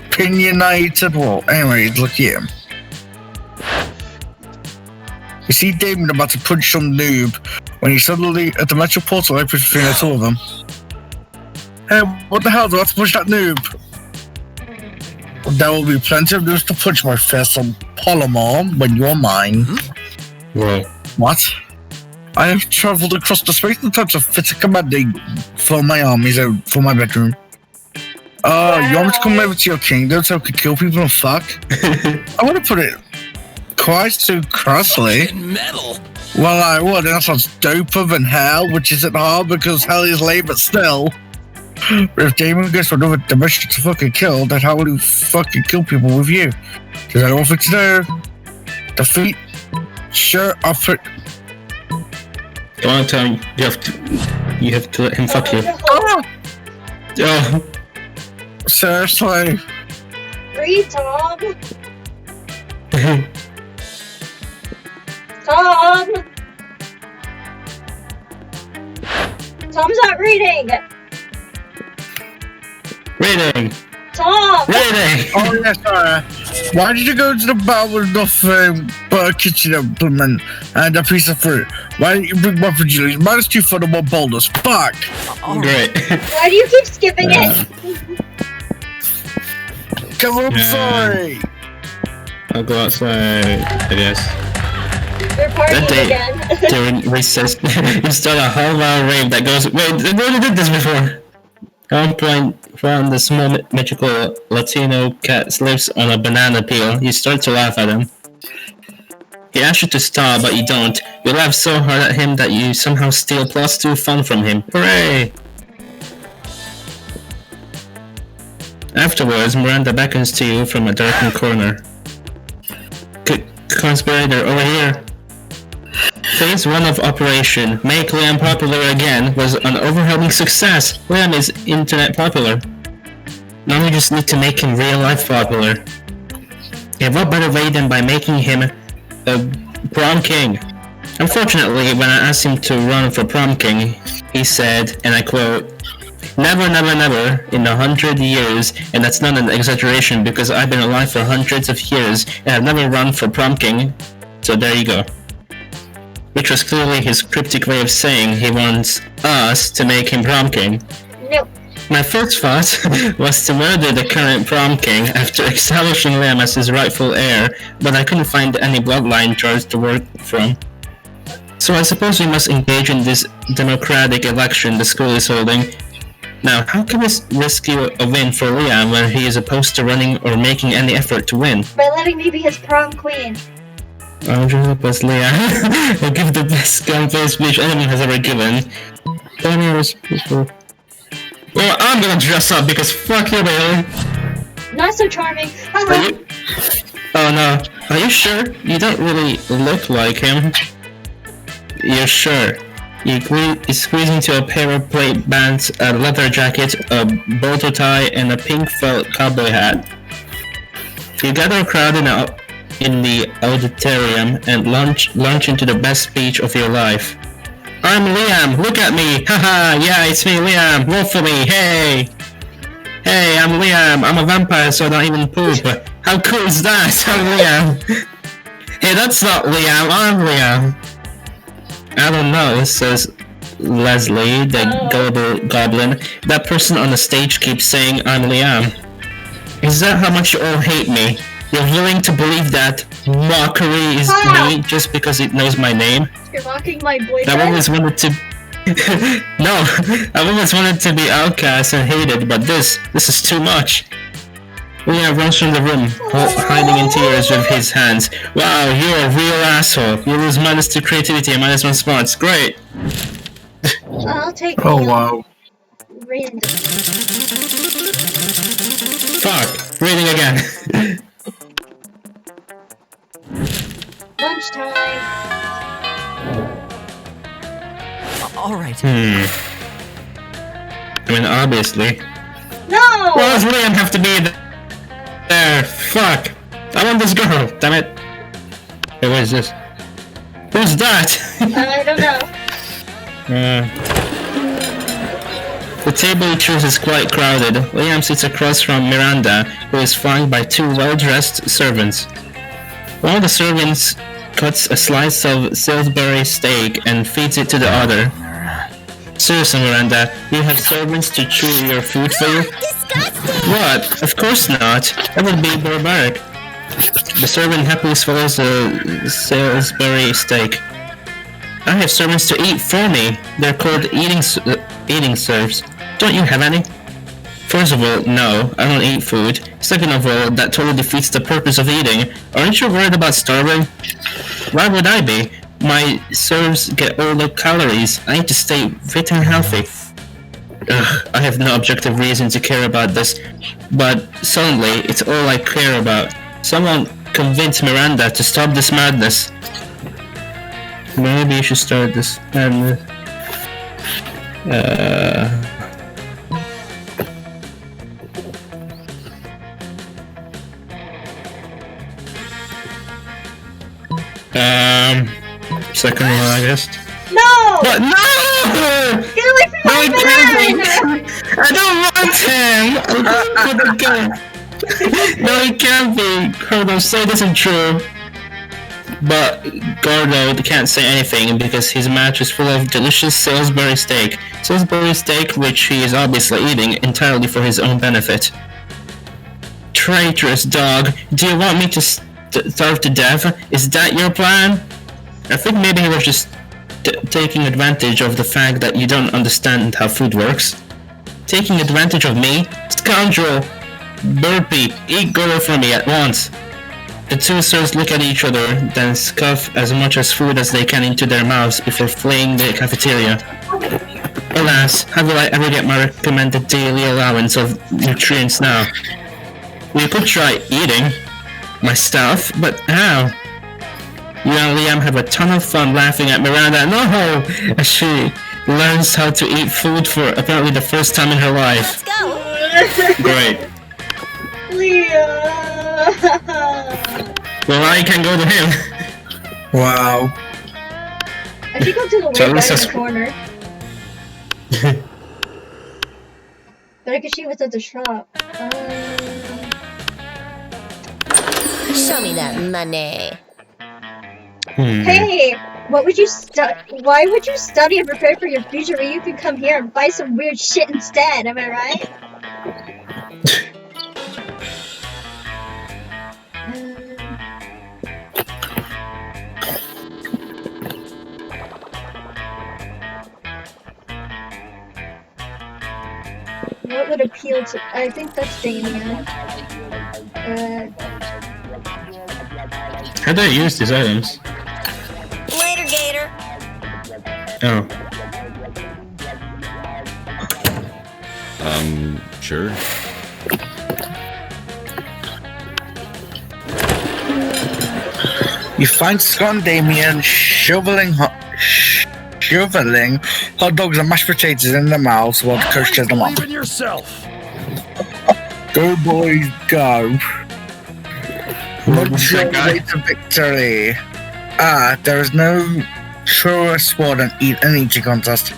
opinionated wall. Anyway, look at him. You see Damon about to punch some noob when he suddenly, a dimensional portal opens between the 2 of them. Hey, what the hell, do I have to push that noob? There will be plenty of noobs to punch my fist on Polymorph when you're mine. Whoa. What? I have travelled across the space and time to fit a commanding for my armies out for my bedroom. You want me to come over to your kingdom so I can kill people and fuck? I want to put it quite so crassly. Metal. Well, I would, and that sounds doper than hell, which isn't hard because hell is lame, but still. If Damon goes to another dimension to fucking kill, then how will he fucking kill people with you? Because I don't think to do. Defeat. Sure, I'll put. The only time you have to let him fuck you. Oh. Seriously. Read, Tom. Tom. Tom's not reading. Reading. Tom. Reading. Oh, yes, sorry. Why did you go to the bar with nothing but a kitchen implement and a piece of fruit? Why didn't you bring weapons, you lose? -2 for the one bonus. Fuck! Great. Why do you keep skipping it? Come on, Yeah. sorry! I'll go outside, I guess. They're partying That day, again. during recess, you start a whole wild rave that goes. Wait, they already did this before. At one point, found the small magical Latino cat lives on a banana peel. You start to laugh at him. He asks you to stop, but you don't. You laugh so hard at him that you somehow steal +2 fun from him. Hooray! Afterwards, Miranda beckons to you from a darkened corner. Conspirator, over here. Phase 1 of Operation Make Liam Popular Again was an overwhelming success. Liam is internet popular. Now we just need to make him real life popular. Yeah, what better way than by making him a prom king? Unfortunately, when I asked him to run for prom king, he said, and I quote, "Never, never, never in 100 years," and that's not an exaggeration because I've been alive for hundreds of years and I've never run for prom king, so there you go. Which was clearly his cryptic way of saying he wants us to make him prom king. Nope. My first thought was to murder the current prom king after establishing Liam as his rightful heir, but I couldn't find any bloodline charts to work from. So I suppose we must engage in this democratic election the school is holding. Now, how can we rescue a win for Liam when he is opposed to running or making any effort to win? By letting me be his prom queen. I'll dress up as Liam. I'll give the best campaign speech anyone has ever given. 10 years before. Well, I'm gonna dress up because fuck you, Bailey. Not so charming. Are you? Oh no. Are you sure? You don't really look like him. You're sure? You squeeze into a pair of plate bands, a leather jacket, a bow tie, and a pink felt cowboy hat. You gather a crowd in the auditorium and launch into the best speech of your life. I'm Liam, look at me! Haha, yeah, it's me, Liam, vote for me, hey! Hey, I'm Liam, I'm a vampire so I don't even poop. How cool is that? I'm Liam. Hey, that's not Liam, I'm Liam. I don't know, says Leslie, the gullible goblin. That person on the stage keeps saying I'm Liam. Is that how much you all hate me? You're willing to believe that mockery is me just because it knows my name? You're mocking my boyfriend? I've always wanted to... No, I've always wanted to be outcast and hated, but this is too much. Liam runs from the room, hiding in tears with his hands. Wow, you're a real asshole. You lose -2 creativity and -1 smarts. Great. I'll take Oh, the wow. random. Fuck. Reading again. Lunchtime. All right. I mean, obviously. No! Why does Liam have to be there? Fuck. I want this girl. Damn it. Hey, what is this? Who's that? I don't know. The table he chose is quite crowded. Liam sits across from Miranda, who is flanked by 2 well-dressed servants. One of the servants cuts a slice of Salisbury steak and feeds it to the other. Seriously, Miranda, you have servants to chew your food for you? Disgusting! What? Of course not. That would be barbaric. The servant happily swallows the Salisbury steak. I have servants to eat for me. They're called eating serfs. Don't you have any? First of all, no, I don't eat food. Second of all, that totally defeats the purpose of eating. Aren't you worried about starving? Why would I be? My serfs get all the calories. I need to stay fit and healthy. Ugh, I have no objective reason to care about this, but suddenly it's all I care about. Someone convince Miranda to stop this madness. Maybe you should start this madness. Second one, I guess. No! But no! Get away from my man! I don't want him! I don't want him. No, he can't be. Gordo, say this isn't true. But Gordo can't say anything because his mouth is full of delicious Salisbury steak. Salisbury steak which he is obviously eating entirely for his own benefit. Traitorous dog, do you want me to starve to death? Is that your plan? I think maybe he was just taking advantage of the fact that you don't understand how food works. Taking advantage of me? Scoundrel! Burpee, eat Gordo for me at once. The two serfs look at each other, then scuff as much as food as they can into their mouths before fleeing the cafeteria. Alas, how will I ever get my recommended daily allowance of nutrients now? We could try eating my stuff, but how? You and Liam have a ton of fun laughing at Miranda. No! As she learns how to eat food for apparently the first time in her life. Let's go. Great. Leah! Well, I can go to him. Wow. I should go to the So way this down is- the corner. But I could see what's at the shop. Show me that money. Hey! What would you Why would you study and prepare for your future when you could come here and buy some weird shit instead, am I right? What would appeal to... I think that's Damien. How do I use these items? Later, Gator. Oh. Sure. You find Scott and Damien shoveling hot dogs and mashed potatoes in their mouths while the coach cheers them up. Believe in yourself. Go boys, go. What's your that guy? way to victory? Ah, there is no truer sport than an eating contest.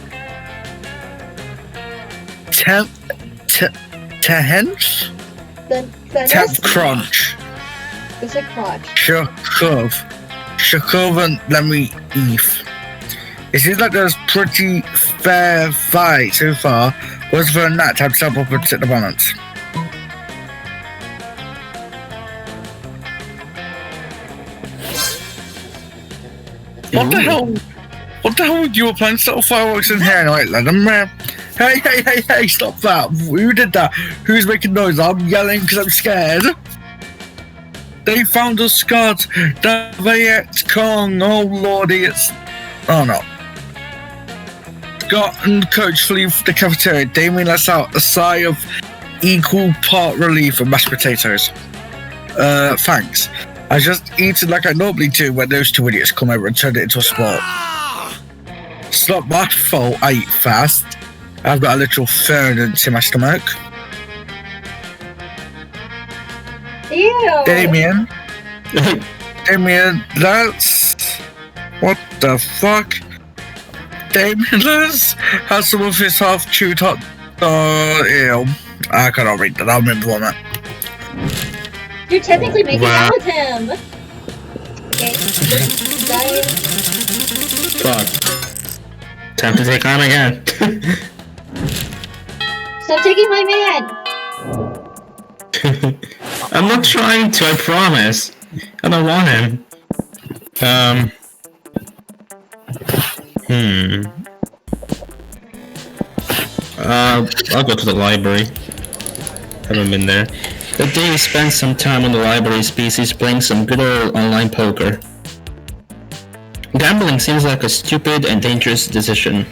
Tenth crunch. It's a crotch. Shakov and Lemmy Eve. It seems like there's pretty fair fight so far. What's for a nat to have to up and set the balance? What the hell? What the hell? You were playing sort of fireworks in here and like, let them hey, stop that. Who did that? Who's making noise? I'm yelling because I'm scared. They found us, Scott. The Viet Cong. Oh, lordy, it's... Oh, no. Scott and Coach leave the cafeteria. Damien lets out a sigh of equal part relief and mashed potatoes. Thanks. I just eaten like I normally do when those two idiots come over and turn it into a sport. It's not my fault I eat fast. I've got a little furnace in my stomach. Ew! Damien, that's... What the fuck? Damien, let's have some of his half-chewed hot... ew. I cannot read that, I'll remember one that. You're technically making Wow. out with him! Okay. Diet. Fuck. Time to take on again. Stop taking my man! I'm not trying to, I promise. I don't want him. I'll go to the library. Haven't been there. That day we spent some time on the library species playing some good old online poker. Gambling seems like a stupid and dangerous decision.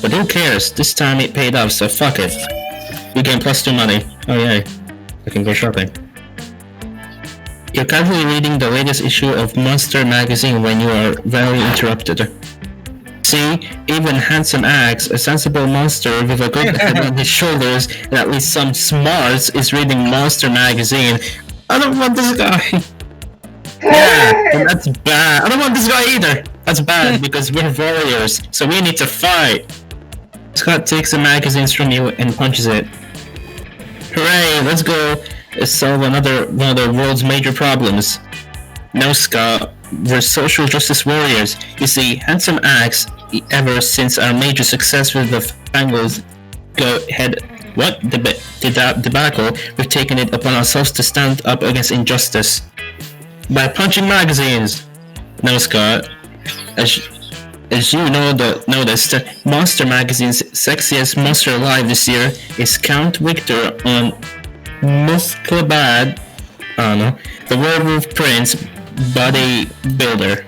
But who cares? This time it paid off, so fuck it. We gain +2 money. Oh yay. I can go shopping. You're casually reading the latest issue of Monster magazine when you are very interrupted. See, even Handsome Axe, a sensible monster with a good head on his shoulders and at least some smarts, is reading Monster magazine. I don't want this guy. Yeah, and that's bad. I don't want this guy either. That's bad because we're warriors, so we need to fight. Scott takes the magazines from you and punches it. Hooray, let's go solve one of the world's major problems. No, Scott, we're social justice warriors. You see, Handsome Axe, ever since our major success with the Fangles debacle, we've taken it upon ourselves to stand up against injustice. By punching magazines. No, Scott, as you noticed, Monster Magazine's sexiest monster alive this year is Count Victor on Musclebad, the Werewolf Prince bodybuilder.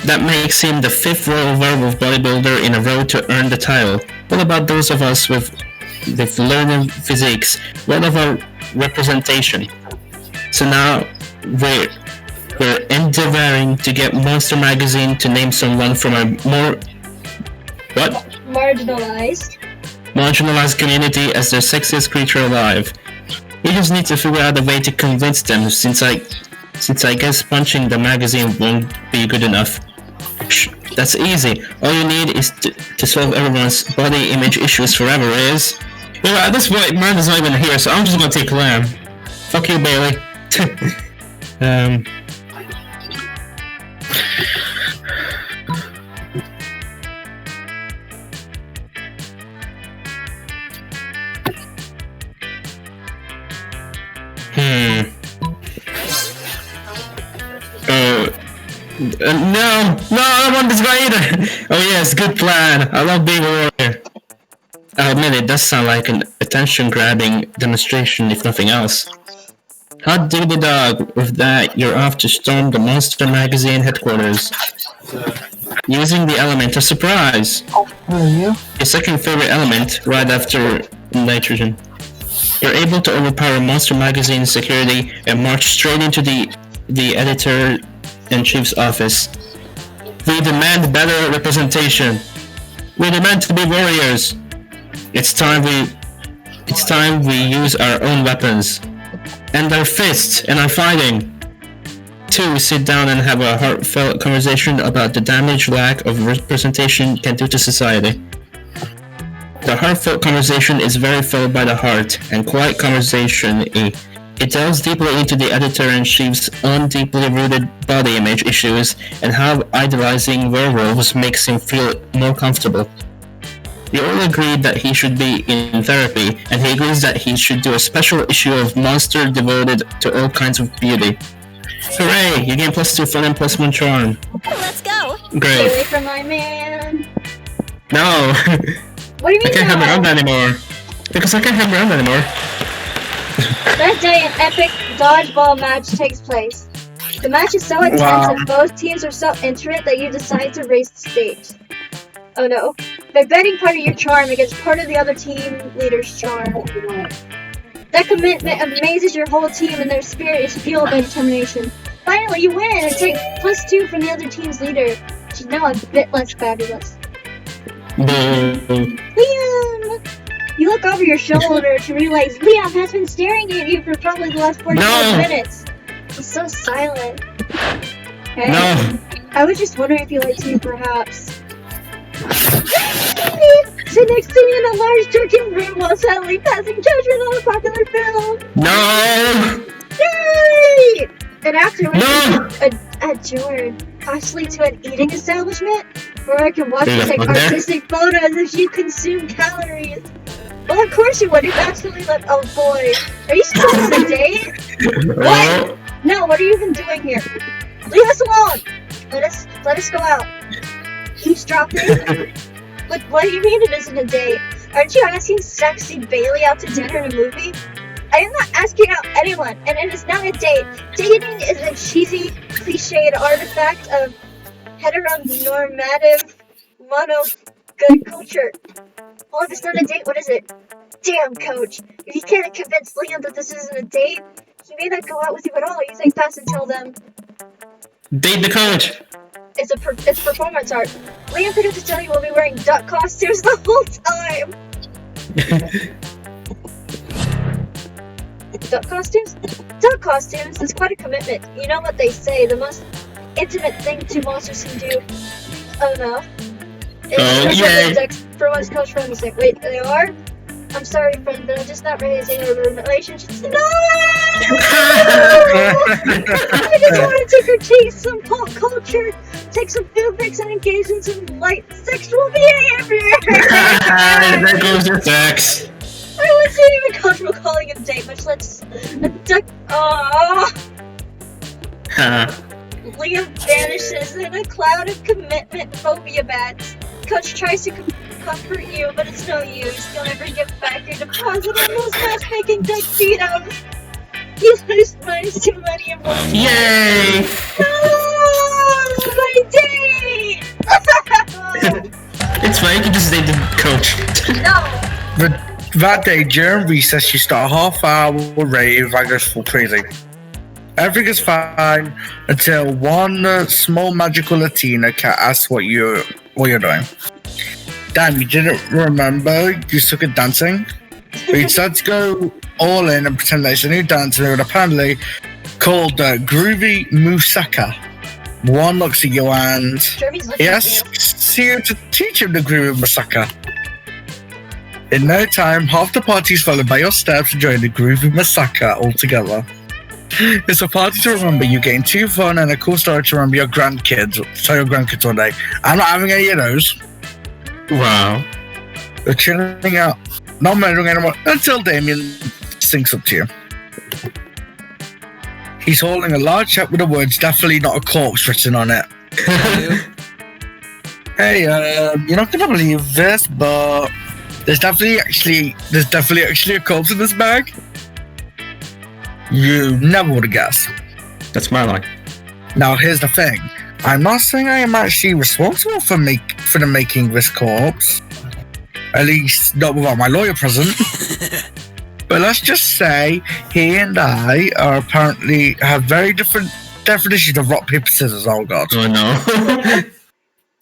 That makes him the 5th royal werewolf bodybuilder in a row to earn the title. What about those of us with learned physiques? What of our representation? So now we're endeavoring to get Monster Magazine to name someone from a marginalized community as their sexiest creature alive. We just need to figure out a way to convince them, since I guess punching the magazine won't be good enough. That's easy. All you need is to solve everyone's body image issues forever is... Well, at this point, Miranda's not even here, so I'm just gonna take Lamb. Fuck you, Bailey. No, I don't want this guy either. Oh yes, good plan. I love being a warrior. I'll admit it does sound like an attention-grabbing demonstration, if nothing else. Hot diggity dog. With that, you're off to storm the Monster Magazine headquarters. Using the element of surprise. Your second favorite element, right after nitrogen. You're able to overpower Monster Magazine security and march straight into the editor-in-chief's office. We demand better representation. We demand to be warriors. It's time we use our own weapons. And our fists and our fighting. 2. Sit down and have a heartfelt conversation about the damage lack of representation can do to society. The heartfelt conversation is very filled by the heart, and quiet conversation It delves deeply into the editor-in-chief's own deeply rooted body image issues and how idolizing werewolves makes him feel more comfortable. You all agreed that he should be in therapy, and he agrees that he should do a special issue of Monster devoted to all kinds of beauty. Hooray! You gain +2 fun and +1 charm. Let's go. Stay away Great. from my man. No! What do you mean I can't hang no? around anymore. Because I can't hang around anymore. That day, an epic dodgeball match takes place. The match is so intense and both teams are so into it that you decide to race the stakes. Oh no. By betting part of your charm against part of the other team leader's charm. That commitment amazes your whole team and their spirit is fueled by determination. Finally, you win and take +2 from the other team's leader. She's now a bit less fabulous. Boo. Liam! You look over your shoulder to realize Liam has been staring at you for probably the last 45 minutes. He's so silent. Hey, No! I was just wondering if you liked me, perhaps. Sit next to me in a large darkened room while sadly passing judgment on a popular film. No! Yay! And afterwards, No! adjourn, possibly to an eating establishment where I can watch you There's a take food there? artistic photos as you consume calories. Well, of course you would. You've absolutely let. Oh boy, are you still on a date? Well, No, what are you even doing here? Leave us alone. Let us go out. Eavesdropping? What do you mean it isn't a date? Aren't you asking sexy Bailey out to dinner and a movie? I am not asking out anyone, and it is not a date. Dating is a cheesy, cliched artifact of heteronormative good culture. Well, if it's not a date, what is it? Damn, coach. If you can't convince Liam that this isn't a date, he may not go out with you at all. You think fast and tell them. Date the coach! It's performance art. Liam forgot to tell you we'll be wearing duck costumes the whole time. Duck costumes? Duck costumes is quite a commitment. You know what they say, the most intimate thing two monsters can do. Oh no. Yay! For one's coach friend is like, wait, they are? I'm sorry, friend, but I'm just not ready to say our relationships. No! I just want to take her chase some pop culture, take some food pics, and engage in some light sexual behavior. There goes your sex. I wasn't even comfortable calling it a date, much less a duck. Aww. Liam vanishes in a cloud of commitment phobia bats. Coach tries to comfort you, but it's no use. You'll never get back your deposit on those matchmaking duck feet out. You lose minus too many and one. Yay! No! My date! It's fine, you can just date the coach. No! That day during recess, you start a half-hour rave. I go full crazy. Everything is fine until one small magical Latina cat asks what you're doing. Damn, you didn't remember you suck at dancing? But you decided to go all in and pretend that it's a new dance move, apparently called Groovy Musaka. One looks at you and he asks you to teach him the Groovy Musaka. In no time, half the party is followed by your steps to join the Groovy Musaka altogether. It's a party to remember you getting too fun and a cool story to remember your grandkids. Tell your grandkids one day. I'm not having any of those. Wow. They're chilling out, not measuring anyone until Damien sinks up to you. He's holding a large check with the words "definitely not a corpse" written on it. Hey, you're not gonna believe this, but there's definitely actually a corpse in this bag. You never would have guessed. That's my line. Now, here's the thing. I'm not saying I am actually responsible for the making of this corpse. At least not without my lawyer present. But let's just say he and I are apparently have very different definitions of rock, paper, scissors. Oh god. Oh no.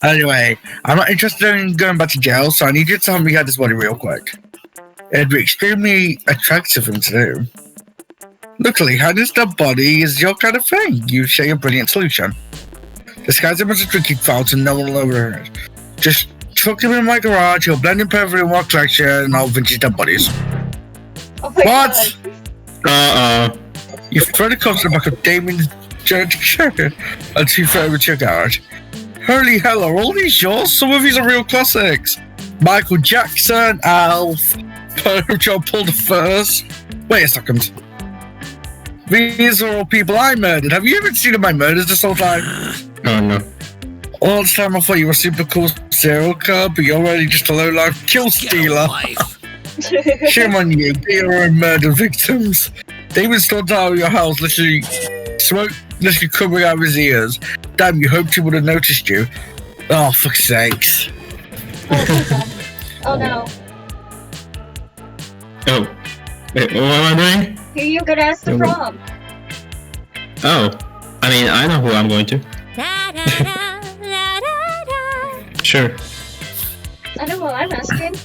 Anyway, I'm not interested in going back to jail, so I need you to tell me how this body real quick. It'd be extremely attractive thing to do. Luckily, hiding his dead body is your kind of thing. You share a brilliant solution. Disguise him as a drinking fountain, no one will overhear it. Just chuck him in my garage, he'll blend in perfectly in my collection, and I'll vintage dead bodies. Oh my What? God. You throw the cops in the back of Damien's giant shirt and you throw him into your garage. Holy hell, are all these yours? Some of these are real classics. Michael Jackson, Alf, John Paul I. Wait a second. These are all people I murdered. Have you even seen my murders this whole time? Oh no. All this time I thought you were a super cool serial killer, but you're really just a low-life kill stealer. Shame on you, your own murder victims. David stormed out of your house, literally smoke covering out of his ears. Damn, you hoped he would have noticed you. Oh, fuck's sakes. Oh no. Oh. Wait, what am I doing? Who you gonna ask to prom? Oh. I mean, I know who I'm going to. Sure. I know what I'm asking.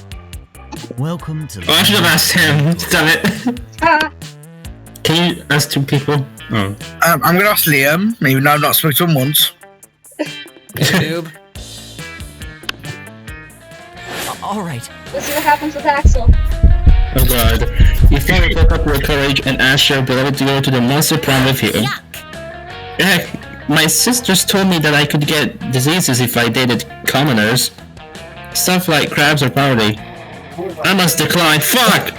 Welcome to. Oh, I should have asked him. Damn it. Can you ask two people? Oh. I'm gonna ask Liam, even though I've not spoken to him once. Noob. All right. Let's see what happens with Axel. Oh god. You finally woke up your courage and asked your beloved to go to the monster prom with you. Heck, my sisters told me that I could get diseases if I dated commoners. Stuff like crabs or poverty. I must decline. Fuck!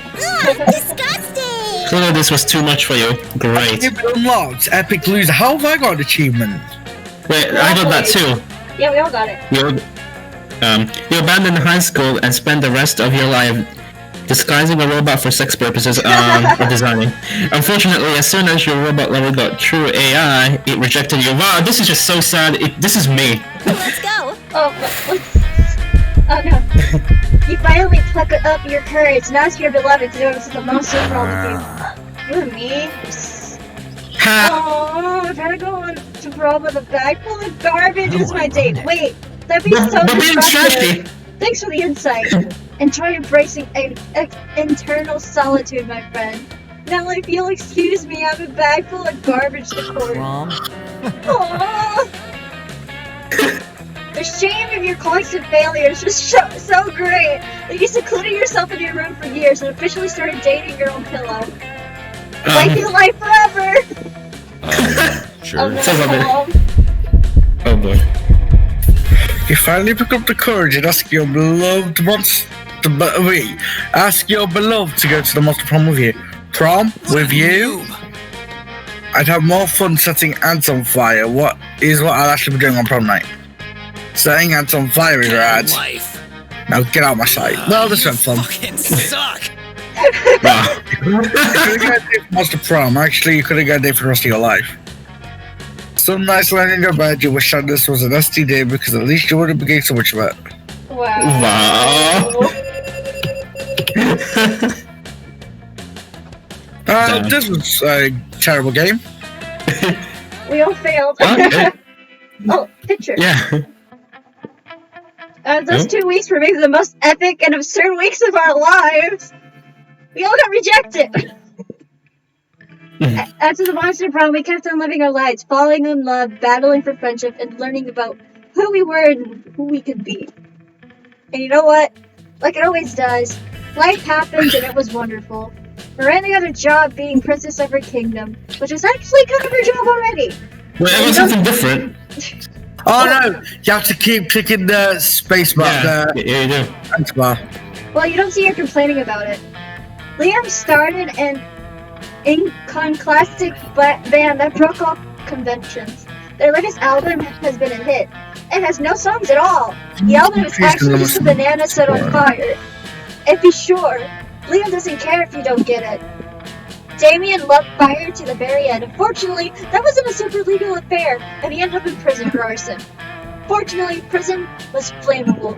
Disgusting! Clearly this was too much for you. Great. You've unlocked Epic Loser. How have I got an achievement? Wait, I got that too. Yeah, we all got it. You abandon high school and spend the rest of your life disguising a robot for sex purposes or designing. Unfortunately, as soon as your robot level got true AI, it rejected you. Wow, this is just so sad. This is me. Let's go. Oh no. You finally pluck up your courage and ask your beloved to go to the monster prom with you. You and me? Ha! Oh, I'm trying to go on to prom with a bag full of garbage as my date. Wait, that'd be so But being trashy. disruptive. Thanks for the insight. Enjoy embracing internal solitude, my friend. Now, if you'll excuse me, I have a bag full of garbage to pour. Prom? Aww. The shame of your constant failures was so great that you secluded yourself in your room for years and officially started dating your own pillow. Life is life forever! Sure. Oh, no. Sounds like it. Oh boy. You finally pick up the courage and ask your beloved ask your beloved to go to the monster prom with you. Prom with you? I'd have more fun setting ants on fire. What I'll actually be doing on prom night. Setting ants on fire is rad. Life. Now get out of my sight. Well, this went fun. Fucking suck. Wow. You could have got a day for monster prom. Actually, you could have got a day for the rest of your life. Some nice line in your bed. You wish that this was an STD because at least you wouldn't be getting so much of it. Wow. Damn. This was a terrible game. We all failed. Okay. Oh, picture. Yeah. Those 2 weeks were maybe the most epic and absurd weeks of our lives. We all got rejected. After the monster prom, we kept on living our lives, falling in love, battling for friendship, and learning about who we were and who we could be. And you know what? Like it always does, life happens and it was wonderful. Miranda got a job being princess of her kingdom, which is actually kind of her job already. Well, it was something different. Oh no! You have to keep clicking the space bar. Yeah, you do. Thanks, bar. Well, you don't see her complaining about it. Liam started an iconoclastic band that broke all conventions. Their latest album has been a hit. It has no songs at all. The album is actually just a banana set on fire. And be sure, Liam doesn't care if you don't get it. Damien loved fire to the very end. Unfortunately, that wasn't a super legal affair, and he ended up in prison for arson. Fortunately, prison was flammable.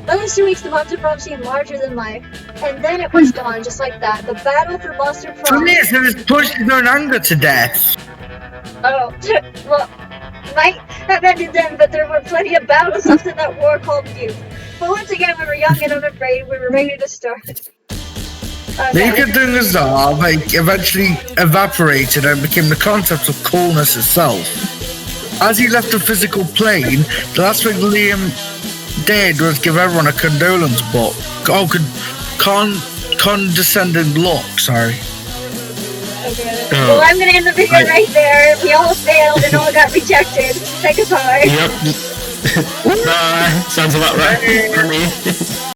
Those 2 weeks, the monster prom seemed larger than life, and then it was gone, just like that. The battle for monster For prom. me, it was pushed his own anger to death. Oh, well, might have ended then, but there were plenty of battles after that war called youth. But once again, we were young and unafraid. We were ready to start. The Icodun Azar eventually evaporated and became the concept of coolness itself. As he left the physical plane, the last thing Liam did was give everyone a condolence book. Condescending look, sorry. Okay. Well, I'm gonna end the video right there. We all failed and all got rejected. Say goodbye. Yep. Sounds about right for me.